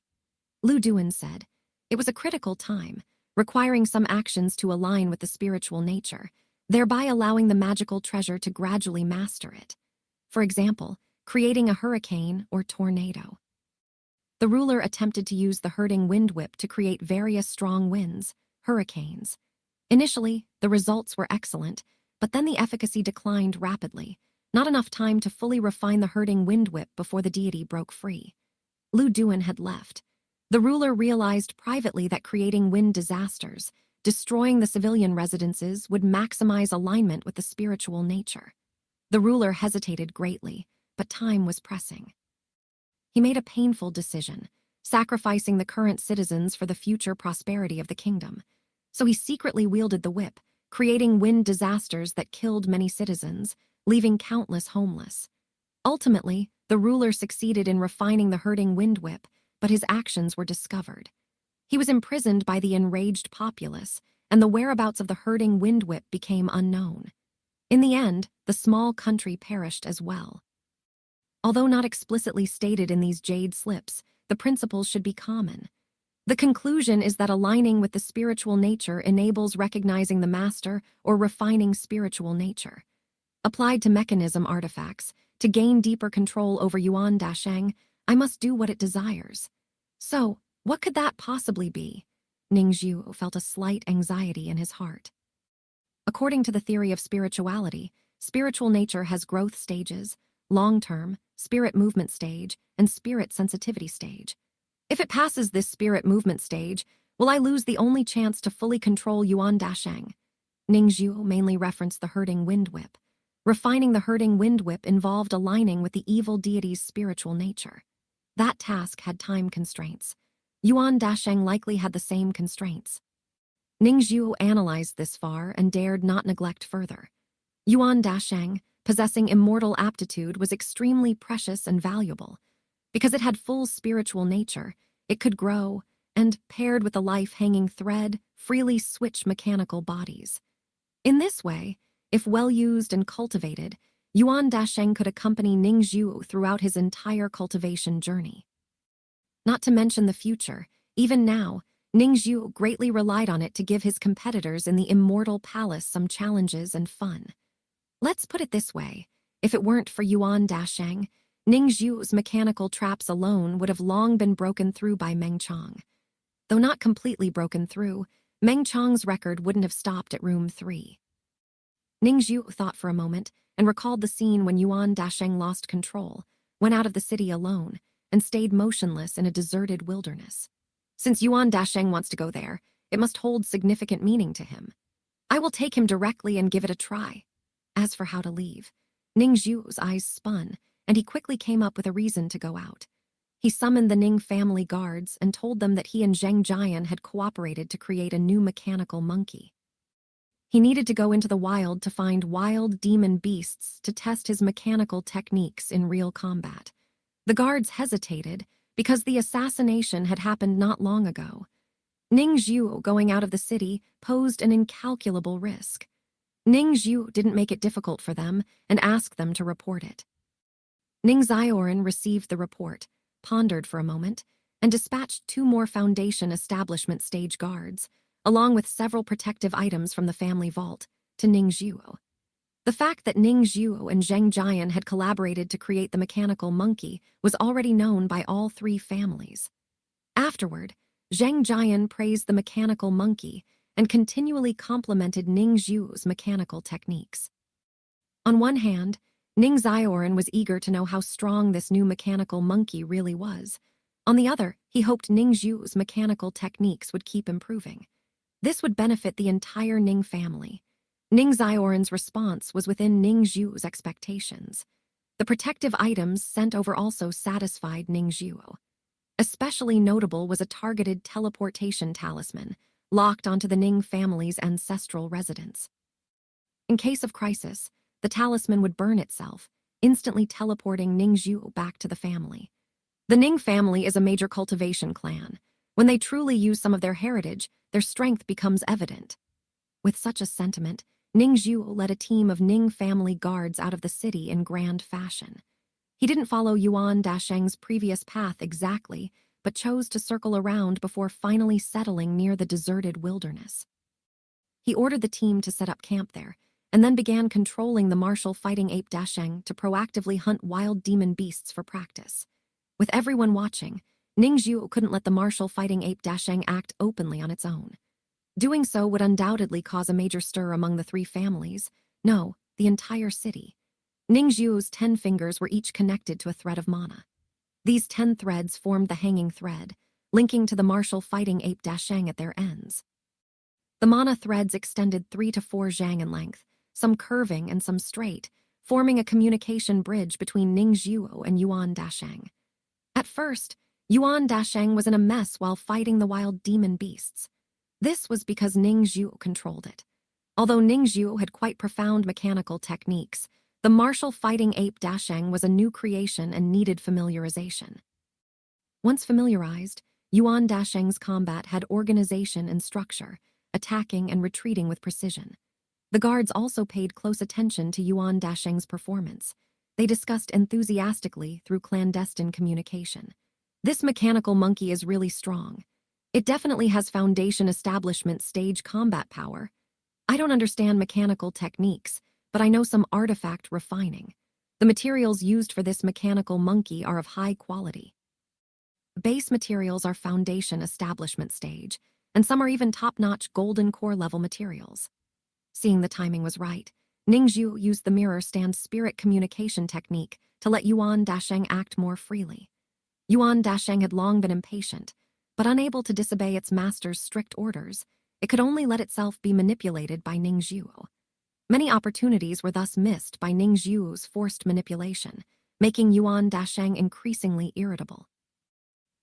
Speaker 1: Lu Duan said, it was a critical time, requiring some actions to align with the spiritual nature, thereby allowing the magical treasure to gradually master it. For example, creating a hurricane or tornado. The ruler attempted to use the herding wind whip to create various strong winds, hurricanes. Initially, the results were excellent, but then the efficacy declined rapidly. Not enough time to fully refine the herding wind whip before the deity broke free. Lu Duan had left. The ruler realized privately that creating wind disasters, destroying the civilian residences, would maximize alignment with the spiritual nature. The ruler hesitated greatly, but time was pressing. He made a painful decision, sacrificing the current citizens for the future prosperity of the kingdom. So he secretly wielded the whip, creating wind disasters that killed many citizens, leaving countless homeless. Ultimately, the ruler succeeded in refining the herding wind whip, but his actions were discovered. He was imprisoned by the enraged populace, and the whereabouts of the herding wind whip became unknown. In the end, the small country perished as well. Although not explicitly stated in these jade slips, the principles should be common. The conclusion is that aligning with the spiritual nature enables recognizing the master or refining spiritual nature. Applied to mechanism artifacts, to gain deeper control over Yuan Dasheng, I must do what it desires. So, what could that possibly be? Ningzhu felt a slight anxiety in his heart. According to the theory of spirituality, spiritual nature has growth stages, long-term, spirit movement stage, and spirit sensitivity stage. If it passes this spirit movement stage, will I lose the only chance to fully control Yuan Dasheng? Ningzhu mainly referenced the herding wind whip. Refining the herding wind whip involved aligning with the evil deity's spiritual nature. That task had time constraints. Yuan Dasheng likely had the same constraints. Ningzhu analyzed this far and dared not neglect further. Yuan Dasheng, possessing immortal aptitude, was extremely precious and valuable. Because it had full spiritual nature, it could grow, and, paired with a life-hanging thread, freely switch mechanical bodies. In this way, if well used and cultivated, Yuan Dasheng could accompany Ningzhu throughout his entire cultivation journey. Not to mention the future, even now, Ningzhu greatly relied on it to give his competitors in the Immortal Palace some challenges and fun. Let's put it this way, if it weren't for Yuan Dasheng, Ningzhu's mechanical traps alone would have long been broken through by Meng Chong. Though not completely broken through, Meng Chong's record wouldn't have stopped at room 3. Ningzhu thought for a moment and recalled the scene when Yuan Dasheng lost control, went out of the city alone, and stayed motionless in a deserted wilderness. Since Yuan Dasheng wants to go there, it must hold significant meaning to him. I will take him directly and give it a try. As for how to leave, Ningzhu's eyes spun, and he quickly came up with a reason to go out. He summoned the Ning family guards and told them that he and Zheng Jian had cooperated to create a new mechanical monkey. He needed to go into the wild to find wild demon beasts to test his mechanical techniques in real combat. The guards hesitated because the assassination had happened not long ago. Ningzhu going out of the city posed an incalculable risk. Ningzhu didn't make it difficult for them and asked them to report it. Ning Zioran received the report, pondered for a moment, and dispatched 2 more Foundation establishment stage guards, along with several protective items from the family vault, to Ningzhu. The fact that Ningzhu and Zheng Jian had collaborated to create the mechanical monkey was already known by all 3 families. Afterward, Zheng Jian praised the mechanical monkey and continually complimented Ningzhu's mechanical techniques. On one hand, Ning Zioran was eager to know how strong this new mechanical monkey really was. On the other, he hoped Ningzhu's mechanical techniques would keep improving. This would benefit the entire Ning family. Ning Zioran's response was within Ningzhu's expectations. The protective items sent over also satisfied Ningzhu. Especially notable was a targeted teleportation talisman, locked onto the Ning family's ancestral residence. In case of crisis, the talisman would burn itself, instantly teleporting Ningzhu back to the family. The Ning family is a major cultivation clan. When they truly use some of their heritage, their strength becomes evident. With such a sentiment, Ningzhu led a team of Ning family guards out of the city in grand fashion. He didn't follow Yuan Dasheng's previous path exactly, but chose to circle around before finally settling near the deserted wilderness. He ordered the team to set up camp there, and then began controlling the martial fighting ape Dasheng to proactively hunt wild demon beasts for practice. With everyone watching, Ningxiu couldn't let the martial fighting ape Dasheng act openly on its own. Doing so would undoubtedly cause a major stir among the three families. No, the entire city. Ningxiu's 10 fingers were each connected to a thread of mana. These 10 threads formed the hanging thread, linking to the martial fighting ape Dasheng at their ends. The mana threads extended 3 to 4 zhang in length, some curving and some straight, forming a communication bridge between Ningxiu and Yuan Dasheng. At first, Yuan Dasheng was in a mess while fighting the wild demon beasts. This was because Ningxiu controlled it. Although Ningxiu had quite profound mechanical techniques, the martial fighting ape Dasheng was a new creation and needed familiarization. Once familiarized, Yuan Dasheng's combat had organization and structure, attacking and retreating with precision. The guards also paid close attention to Yuan Dasheng's performance. They discussed enthusiastically through clandestine communication. This mechanical monkey is really strong. It definitely has foundation establishment stage combat power. I don't understand mechanical techniques, but I know some artifact refining. The materials used for this mechanical monkey are of high quality. Base materials are foundation establishment stage, and some are even top-notch golden core level materials. Seeing the timing was right, Ningxiu used the mirror stand spirit communication technique to let Yuan Dasheng act more freely. Yuan Dasheng had long been impatient, but unable to disobey its master's strict orders. It could only let itself be manipulated by Ningxiu. Many opportunities were thus missed by Ningxiu's forced manipulation, making Yuan Dasheng increasingly irritable.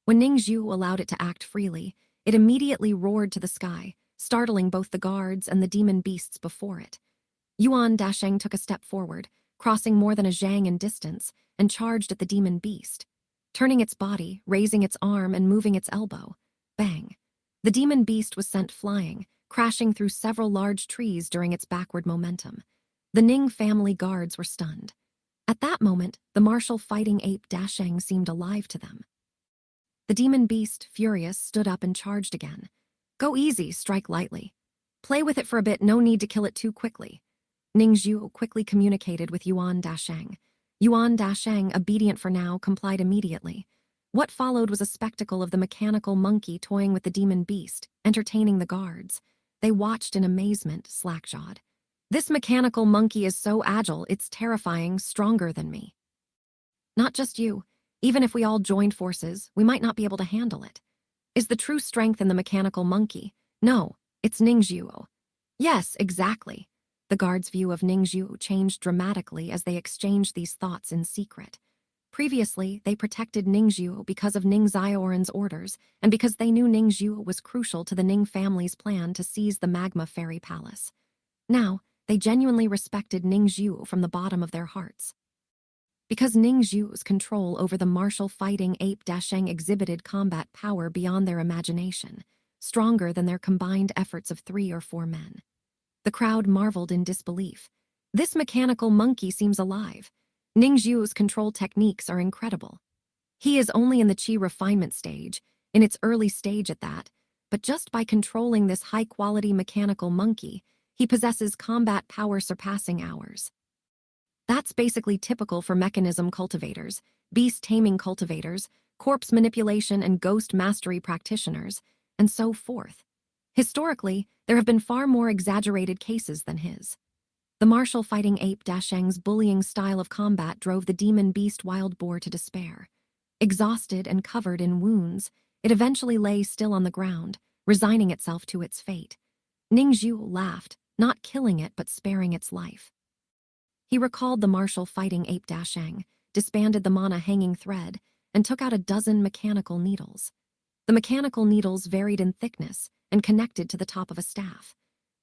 Speaker 1: When Ningxiu allowed it to act freely, it immediately roared to the sky, startling both the guards and the demon beasts before it. Yuan Dasheng took a step forward, crossing more than a zhang in distance, and charged at the demon beast. Turning its body, raising its arm, and moving its elbow. Bang! The demon beast was sent flying, crashing through several large trees during its backward momentum. The Ning family guards were stunned. At that moment, the martial fighting ape Dasheng seemed alive to them. The demon beast, furious, stood up and charged again. Go easy, strike lightly. Play with it for a bit, no need to kill it too quickly. Ningxiu quickly communicated with Yuan Dasheng. Yuan Dasheng, obedient for now, complied immediately. What followed was a spectacle of the mechanical monkey toying with the demon beast, entertaining the guards. They watched in amazement, slack-jawed. This mechanical monkey is so agile, it's terrifying, stronger than me. Not just you. Even if we all joined forces, we might not be able to handle it. Is the true strength in the mechanical monkey? No, it's Ningxiu. Yes, exactly. The guards' view of Ningxiu changed dramatically as they exchanged these thoughts in secret. Previously, they protected Ningxiu because of Ning Xiaoran's orders and because they knew Ningxiu was crucial to the Ning family's plan to seize the Magma Fairy Palace. Now, they genuinely respected Ningxiu from the bottom of their hearts. Because Ningxiu's control over the martial fighting ape Dasheng exhibited combat power beyond their imagination, stronger than their combined efforts of 3 or 4 men. The crowd marveled in disbelief. This mechanical monkey seems alive. Ningxiu's control techniques are incredible. He is only in the qi refinement stage, in its early stage at that, but just by controlling this high-quality mechanical monkey, he possesses combat power surpassing ours. That's basically typical for mechanism cultivators, beast-taming cultivators, corpse manipulation and ghost mastery practitioners, and so forth. Historically, there have been far more exaggerated cases than his. The martial fighting ape Dasheng's bullying style of combat drove the demon beast wild boar to despair. Exhausted and covered in wounds, it eventually lay still on the ground, resigning itself to its fate. Ningxiu laughed, not killing it but sparing its life. He recalled the martial fighting ape Dasheng, disbanded the mana hanging thread, and took out a dozen mechanical needles. The mechanical needles varied in thickness and connected to the top of a staff.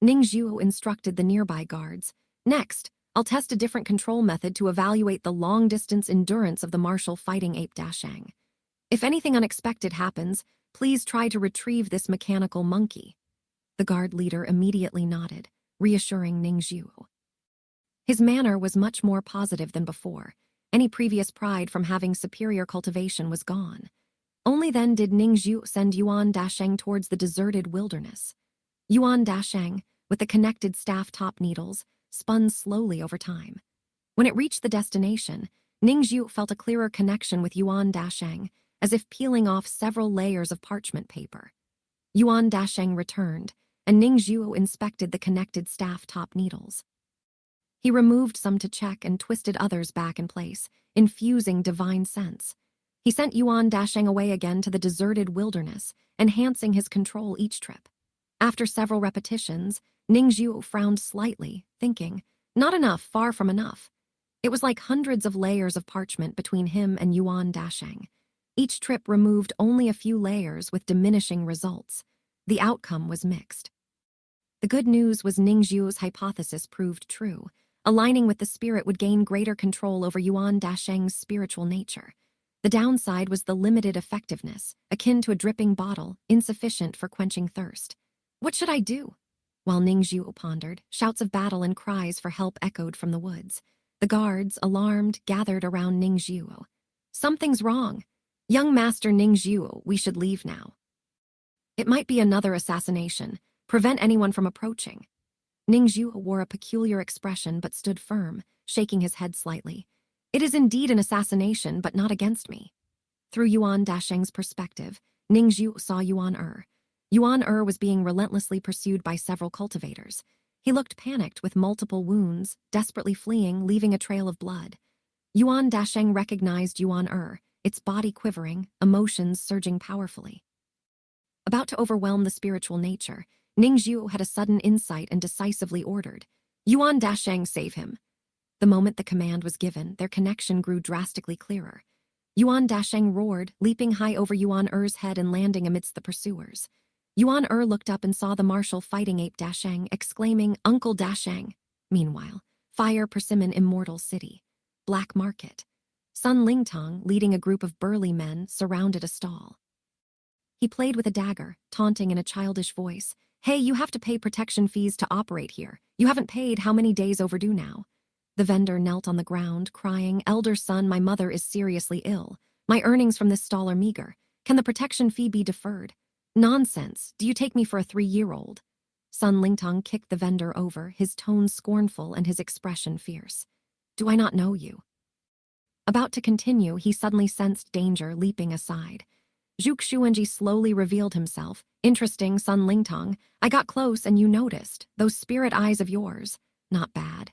Speaker 1: Ningxiu instructed the nearby guards, "Next, I'll test a different control method to evaluate the long-distance endurance of the martial fighting ape Dasheng. If anything unexpected happens, please try to retrieve this mechanical monkey." The guard leader immediately nodded, reassuring Ningxiu. His manner was much more positive than before. Any previous pride from having superior cultivation was gone. Only then did Ningxiu send Yuan Dasheng towards the deserted wilderness. Yuan Dasheng, with the connected staff top needles, spun slowly over time. When it reached the destination, Ningxiu felt a clearer connection with Yuan Dasheng, as if peeling off several layers of parchment paper. Yuan Dasheng returned, and Ning Zhuo inspected the connected staff top needles. He removed some to check and twisted others back in place, infusing divine sense. He sent Yuan Dasheng away again to the deserted wilderness, enhancing his control each trip. After several repetitions, Ning Zhuo frowned slightly, thinking, not enough, far from enough. It was like hundreds of layers of parchment between him and Yuan Dasheng. Each trip removed only a few layers with diminishing results. The outcome was mixed. The good news was Ning Zhuo's hypothesis proved true. Aligning with the spirit would gain greater control over Yuan Dasheng's spiritual nature. The downside was the limited effectiveness, akin to a dripping bottle, insufficient for quenching thirst. What should I do? While Ning Zhuo pondered, shouts of battle and cries for help echoed from the woods. The guards, alarmed, gathered around Ning Zhuo. Something's wrong. Young Master Ning Zhuo, we should leave now. It might be another assassination. Prevent anyone from approaching. Ning Zhuo wore a peculiar expression but stood firm, shaking his head slightly. It is indeed an assassination, but not against me. Through Yuan Dasheng's perspective, Ning Zhuo saw Yuan Er. Yuan Er was being relentlessly pursued by several cultivators. He looked panicked with multiple wounds, desperately fleeing, leaving a trail of blood. Yuan Dasheng recognized Yuan Er, its body quivering, emotions surging powerfully. About to overwhelm the spiritual nature, Ning Zhuo had a sudden insight and decisively ordered, Yuan Dasheng, save him. The moment the command was given, their connection grew drastically clearer. Yuan Dasheng roared, leaping high over Yuan Er's head and landing amidst the pursuers. Yuan Er looked up and saw the martial fighting ape Dasheng, exclaiming, Uncle Dasheng. Meanwhile, Fire Persimmon Immortal City. Black Market. Sun Lingtong, leading a group of burly men, surrounded a stall. He played with a dagger, taunting in a childish voice, Hey, you have to pay protection fees to operate here. You haven't paid, how many days overdue now? The vendor knelt on the ground, crying, Elder son, my mother is seriously ill. My earnings from this stall are meager. Can the protection fee be deferred? Nonsense, do you take me for a 3-year-old? Sun Lingtong kicked the vendor over, his tone scornful and his expression fierce. Do I not know you? About to continue, he suddenly sensed danger, leaping aside. Zhuge Xuanji slowly revealed himself. Interesting, Sun Lingtong. I got close and you noticed. Those spirit eyes of yours. Not bad.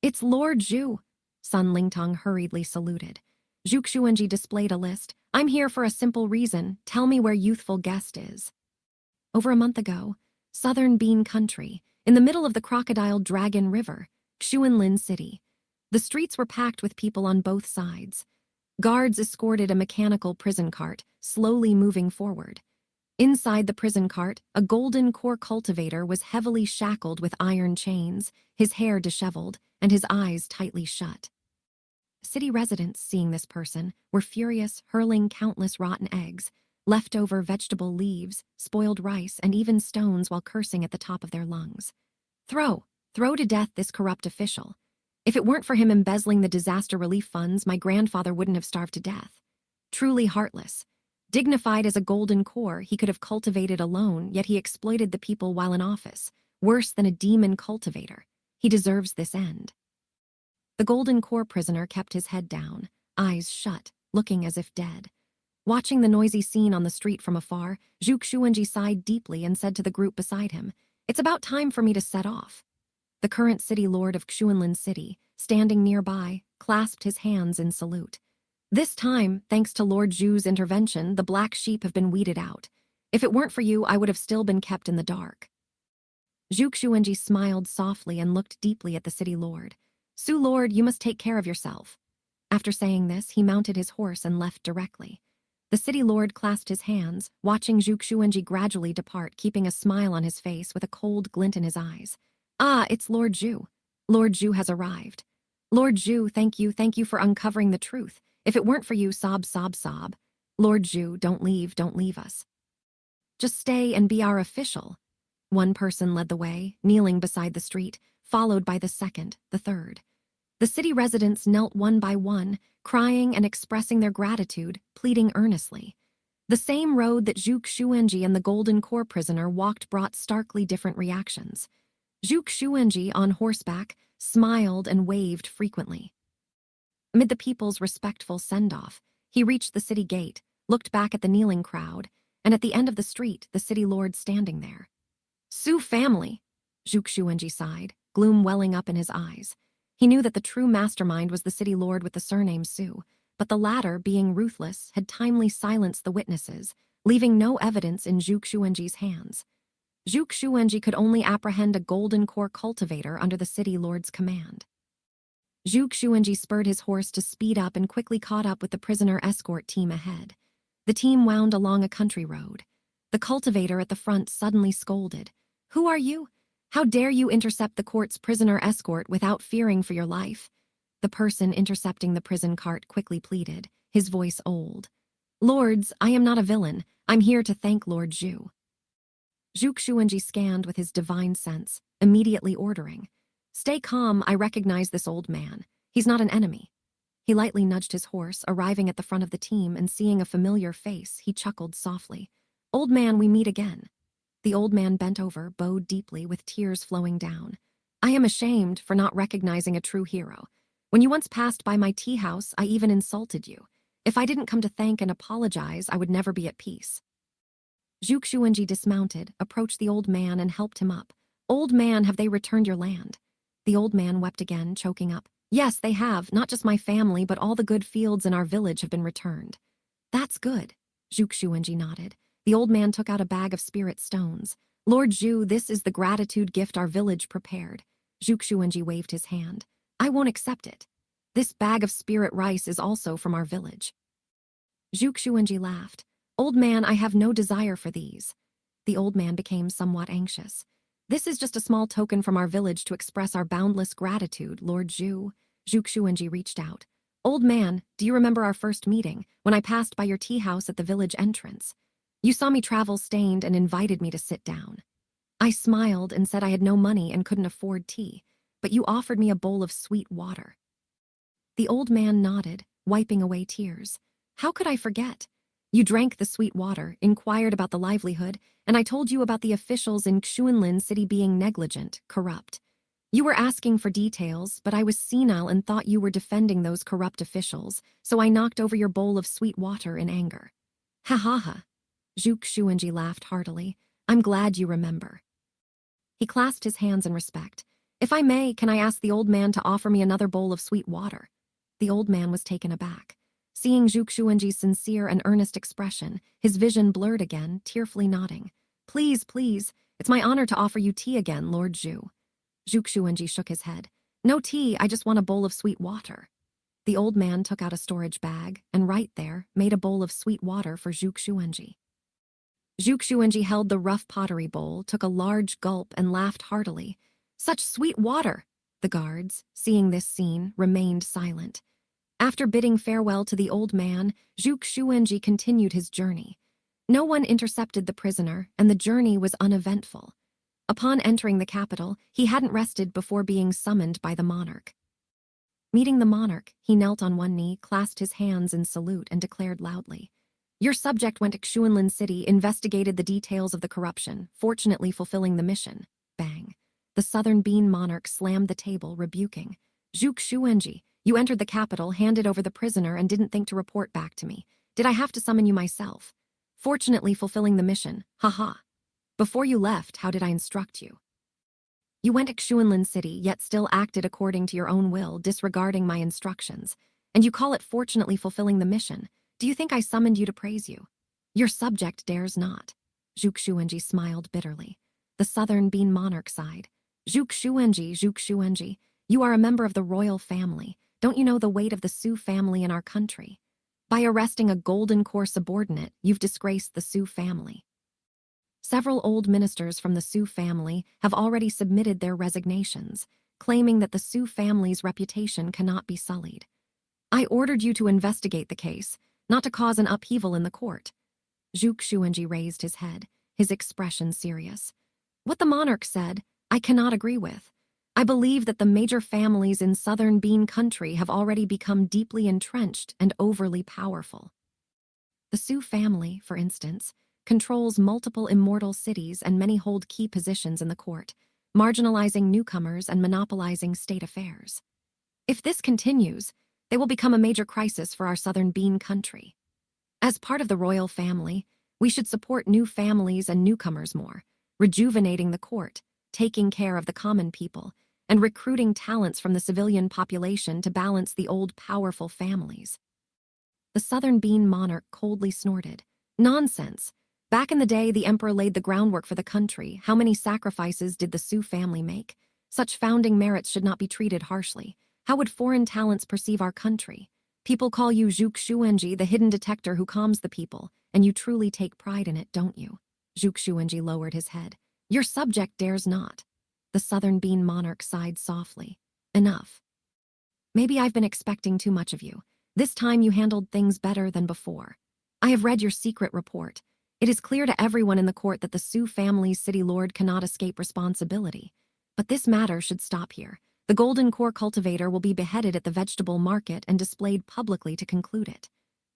Speaker 1: It's Lord Zhu. Sun Lingtong hurriedly saluted. Zhuge Xuanji displayed a list. I'm here for a simple reason. Tell me where youthful guest is. Over a month ago, southern Bean Country, in the middle of the Crocodile Dragon River, Xuanlin City. The streets were packed with people on both sides. Guards escorted a mechanical prison cart, slowly moving forward. Inside the prison cart, a golden core cultivator was heavily shackled with iron chains, his hair disheveled, and his eyes tightly shut. City residents, seeing this person, were furious, hurling countless rotten eggs, leftover vegetable leaves, spoiled rice, and even stones while cursing at the top of their lungs. Throw to death this corrupt official. If it weren't for him embezzling the disaster relief funds, my grandfather wouldn't have starved to death. Truly heartless. Dignified as a golden core, he could have cultivated alone, yet he exploited the people while in office. Worse than a demon cultivator. He deserves this end. The golden core prisoner kept his head down, eyes shut, looking as if dead. Watching the noisy scene on the street from afar, Zhuge Xuanji sighed deeply and said to the group beside him, It's about time for me to set off. The current city lord of Xuanlin City, standing nearby, clasped his hands in salute. This time, thanks to Lord Zhu's intervention, the black sheep have been weeded out. If it weren't for you, I would have still been kept in the dark. Zhuge Xuanji smiled softly and looked deeply at the city lord. Su Lord, you must take care of yourself. After saying this, he mounted his horse and left directly. The city lord clasped his hands, watching Zhuge Xuanji gradually depart, keeping a smile on his face with a cold glint in his eyes. Ah, it's Lord Zhu. Lord Zhu has arrived. Lord Zhu, thank you for uncovering the truth. If it weren't for you, sob, sob, sob. Lord Zhu, don't leave us. Just stay and be our official. One person led the way, kneeling beside the street, followed by the second, the third. The city residents knelt one by one, crying and expressing their gratitude, pleading earnestly. The same road that Zhuge Xuanji and the Golden Core prisoner walked brought starkly different reactions. Zhuge Xuanji, on horseback, smiled and waved frequently. Amid the people's respectful send-off, he reached the city gate, looked back at the kneeling crowd, and at the end of the street, the city lord standing there. Su family, Zhuge Xuanji sighed, gloom welling up in his eyes. He knew that the true mastermind was the city lord with the surname Su, but the latter, being ruthless, had timely silenced the witnesses, leaving no evidence in Zhuge Xuanji's hands. Zhuge Xuanji could only apprehend a golden core cultivator under the city lord's command. Zhuge Xuanji spurred his horse to speed up and quickly caught up with the prisoner escort team ahead. The team wound along a country road. The cultivator at the front suddenly scolded. "Who are you? How dare you intercept the court's prisoner escort without fearing for your life?" The person intercepting the prison cart quickly pleaded, his voice old. "Lords, I am not a villain. I'm here to thank Lord Zhu." Zhuge Xuanji scanned with his divine sense, immediately ordering, "Stay calm, I recognize this old man. He's not an enemy." He lightly nudged his horse, arriving at the front of the team, and seeing a familiar face, he chuckled softly. "Old man, we meet again." The old man bent over, bowed deeply, with tears flowing down. "I am ashamed for not recognizing a true hero. When you once passed by my tea house, I even insulted you. If I didn't come to thank and apologize, I would never be at peace." Zhuge Xuanji dismounted, approached the old man, and helped him up. "Old man, have they returned your land?" The old man wept again, choking up. "Yes, they have. Not just my family, but all the good fields in our village have been returned." "That's good," Zhuge Xuanji nodded. The old man took out a bag of spirit stones. "Lord Zhu, this is the gratitude gift our village prepared." Zhuge Xuanji waved his hand. "I won't accept it. This bag of spirit rice is also from our village." Zhuge Xuanji laughed. "Old man, I have no desire for these." The old man became somewhat anxious. "This is just a small token from our village to express our boundless gratitude, Lord Zhu." Zhuge Xuanji reached out. "Old man, do you remember our first meeting, when I passed by your tea house at the village entrance? You saw me travel-stained and invited me to sit down. I smiled and said I had no money and couldn't afford tea, but you offered me a bowl of sweet water." The old man nodded, wiping away tears. "How could I forget? You drank the sweet water, inquired about the livelihood, and I told you about the officials in Xuanlin City being negligent, corrupt. You were asking for details, but I was senile and thought you were defending those corrupt officials, so I knocked over your bowl of sweet water in anger." "Ha ha ha." Zhuge Xuanji laughed heartily. "I'm glad you remember." He clasped his hands in respect. "If I may, can I ask the old man to offer me another bowl of sweet water?" The old man was taken aback. Seeing Zhuge Xuanji's sincere and earnest expression, his vision blurred again, tearfully nodding. "Please, please, it's my honor to offer you tea again, Lord Zhu." Zhuge Xuanji shook his head. "No tea, I just want a bowl of sweet water." The old man took out a storage bag, and right there, made a bowl of sweet water for Zhuge Xuanji. Zhuge Xuanji held the rough pottery bowl, took a large gulp, and laughed heartily. "Such sweet water!" The guards, seeing this scene, remained silent. After bidding farewell to the old man, Zhuge Xuanji continued his journey. No one intercepted the prisoner, and the journey was uneventful. Upon entering the capital, he hadn't rested before being summoned by the monarch. Meeting the monarch, he knelt on one knee, clasped his hands in salute, and declared loudly, "Your subject went to Xuanlin City, investigated the details of the corruption, fortunately fulfilling the mission." Bang. The Southern Bean monarch slammed the table, rebuking. "Zhuge Xuanji, you entered the capital, handed over the prisoner, and didn't think to report back to me. Did I have to summon you myself? Fortunately fulfilling the mission, haha. Before you left, how did I instruct you? You went to Xuanlin City, yet still acted according to your own will, disregarding my instructions. And you call it fortunately fulfilling the mission. Do you think I summoned you to praise you? Your subject dares not." Zhuge Xuanji smiled bitterly. The Southern Bean monarch sighed. Zhuge Xuanji, you are a member of the royal family. Don't you know the weight of the Su family in our country? By arresting a golden core subordinate, you've disgraced the Su family. Several old ministers from the Su family have already submitted their resignations, claiming that the Su family's reputation cannot be sullied. I ordered you to investigate the case, not to cause an upheaval in the court. Zhuge Xuanji raised his head, his expression serious. What the monarch said, I cannot agree with. I believe that the major families in southern Bean country have already become deeply entrenched and overly powerful. The Su family, for instance, controls multiple immortal cities and many hold key positions in the court, marginalizing newcomers and monopolizing state affairs. If this continues, they will become a major crisis for our southern Bean country. As part of the royal family, we should support new families and newcomers more, rejuvenating the court, taking care of the common people, and recruiting talents from the civilian population to balance the old powerful families. The southern bean monarch coldly snorted. Nonsense. Back in the day, the emperor laid the groundwork for the country. How many sacrifices did the Su family make? Such founding merits should not be treated harshly. How would foreign talents perceive our country? People call you xianxia, the hidden detector who calms the people, and you truly take pride in it, don't you? Xianxia lowered his head. Your subject dares not. The southern bean monarch sighed softly. Enough. Maybe I've been expecting too much of you. This time you handled things better than before. I have read your secret report. It is clear to everyone in the court that the Su family's city lord cannot escape responsibility. But this matter should stop here. The golden core cultivator will be beheaded at the vegetable market and displayed publicly to conclude it.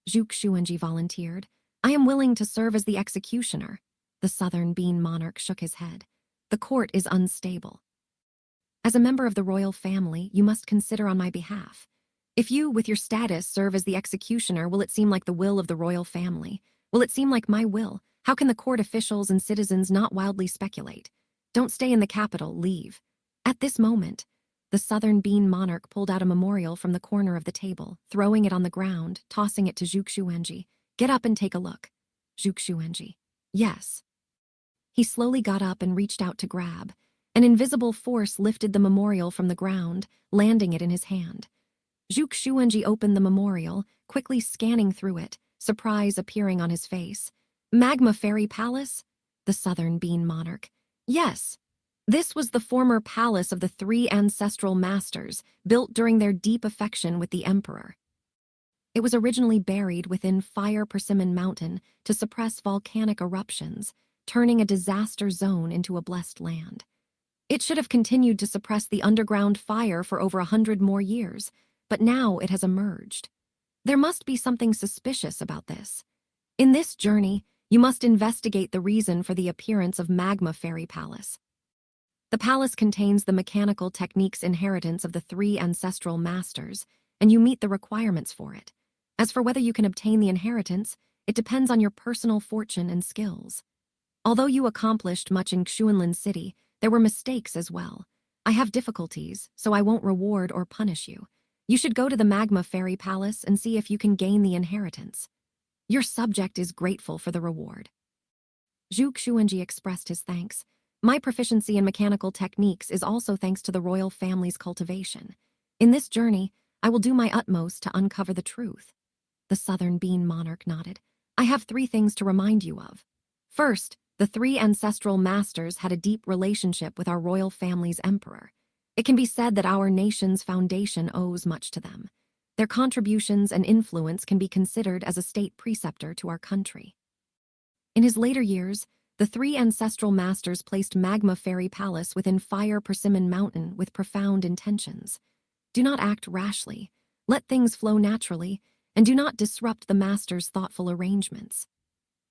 Speaker 1: Xianxia volunteered. I am willing to serve as the executioner. The southern bean monarch shook his head. The court is unstable. As a member of the royal family, you must consider on my behalf. If you, with your status, serve as the executioner, will it seem like the will of the royal family? Will it seem like my will? How can the court officials and citizens not wildly speculate? Don't stay in the capital, leave. At this moment, the southern bean monarch pulled out a memorial from the corner of the table, throwing it on the ground, tossing it to Xianxia. Get up and take a look. Xianxia. Yes. He slowly got up and reached out to grab. An invisible force lifted the memorial from the ground, landing it in his hand. Xianxia opened the memorial, quickly scanning through it, surprise appearing on his face. Magma Fairy Palace? The southern bean monarch. Yes. This was the former palace of the three ancestral masters, built during their deep affection with the emperor. It was originally buried within Fire Persimmon Mountain to suppress volcanic eruptions, turning a disaster zone into a blessed land. It should have continued to suppress the underground fire for over 100 more years, but now it has emerged. There must be something suspicious about this. In this journey, you must investigate the reason for the appearance of Magma Fairy Palace. The palace contains the mechanical techniques inheritance of the three ancestral masters, and you meet the requirements for it. As for whether you can obtain the inheritance, it depends on your personal fortune and skills. Although you accomplished much in Xuanlin City, there were mistakes as well. I have difficulties, so I won't reward or punish you. You should go to the Magma Fairy Palace and see if you can gain the inheritance. Your subject is grateful for the reward. Xianxia expressed his thanks. My proficiency in mechanical techniques is also thanks to the royal family's cultivation. In this journey, I will do my utmost to uncover the truth. The southern bean monarch nodded. I have 3 things to remind you of. First, the 3 ancestral masters had a deep relationship with our royal family's emperor. It can be said that our nation's foundation owes much to them. Their contributions and influence can be considered as a state preceptor to our country. In his later years, the 3 ancestral masters placed Magma Fairy Palace within Fire Persimmon Mountain with profound intentions. Do not act rashly, let things flow naturally, and do not disrupt the masters' thoughtful arrangements.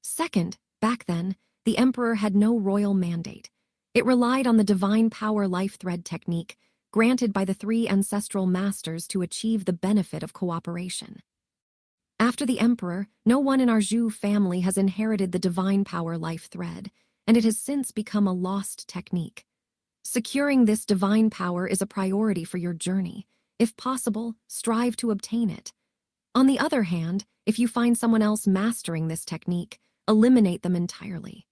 Speaker 1: Second, back then, the emperor had no royal mandate. It relied on the divine power life thread technique, granted by the 3 ancestral masters to achieve the benefit of cooperation. After the emperor, no one in our Zhu family has inherited the divine power life thread, and it has since become a lost technique. Securing this divine power is a priority for your journey. If possible, strive to obtain it. On the other hand, if you find someone else mastering this technique, eliminate them entirely.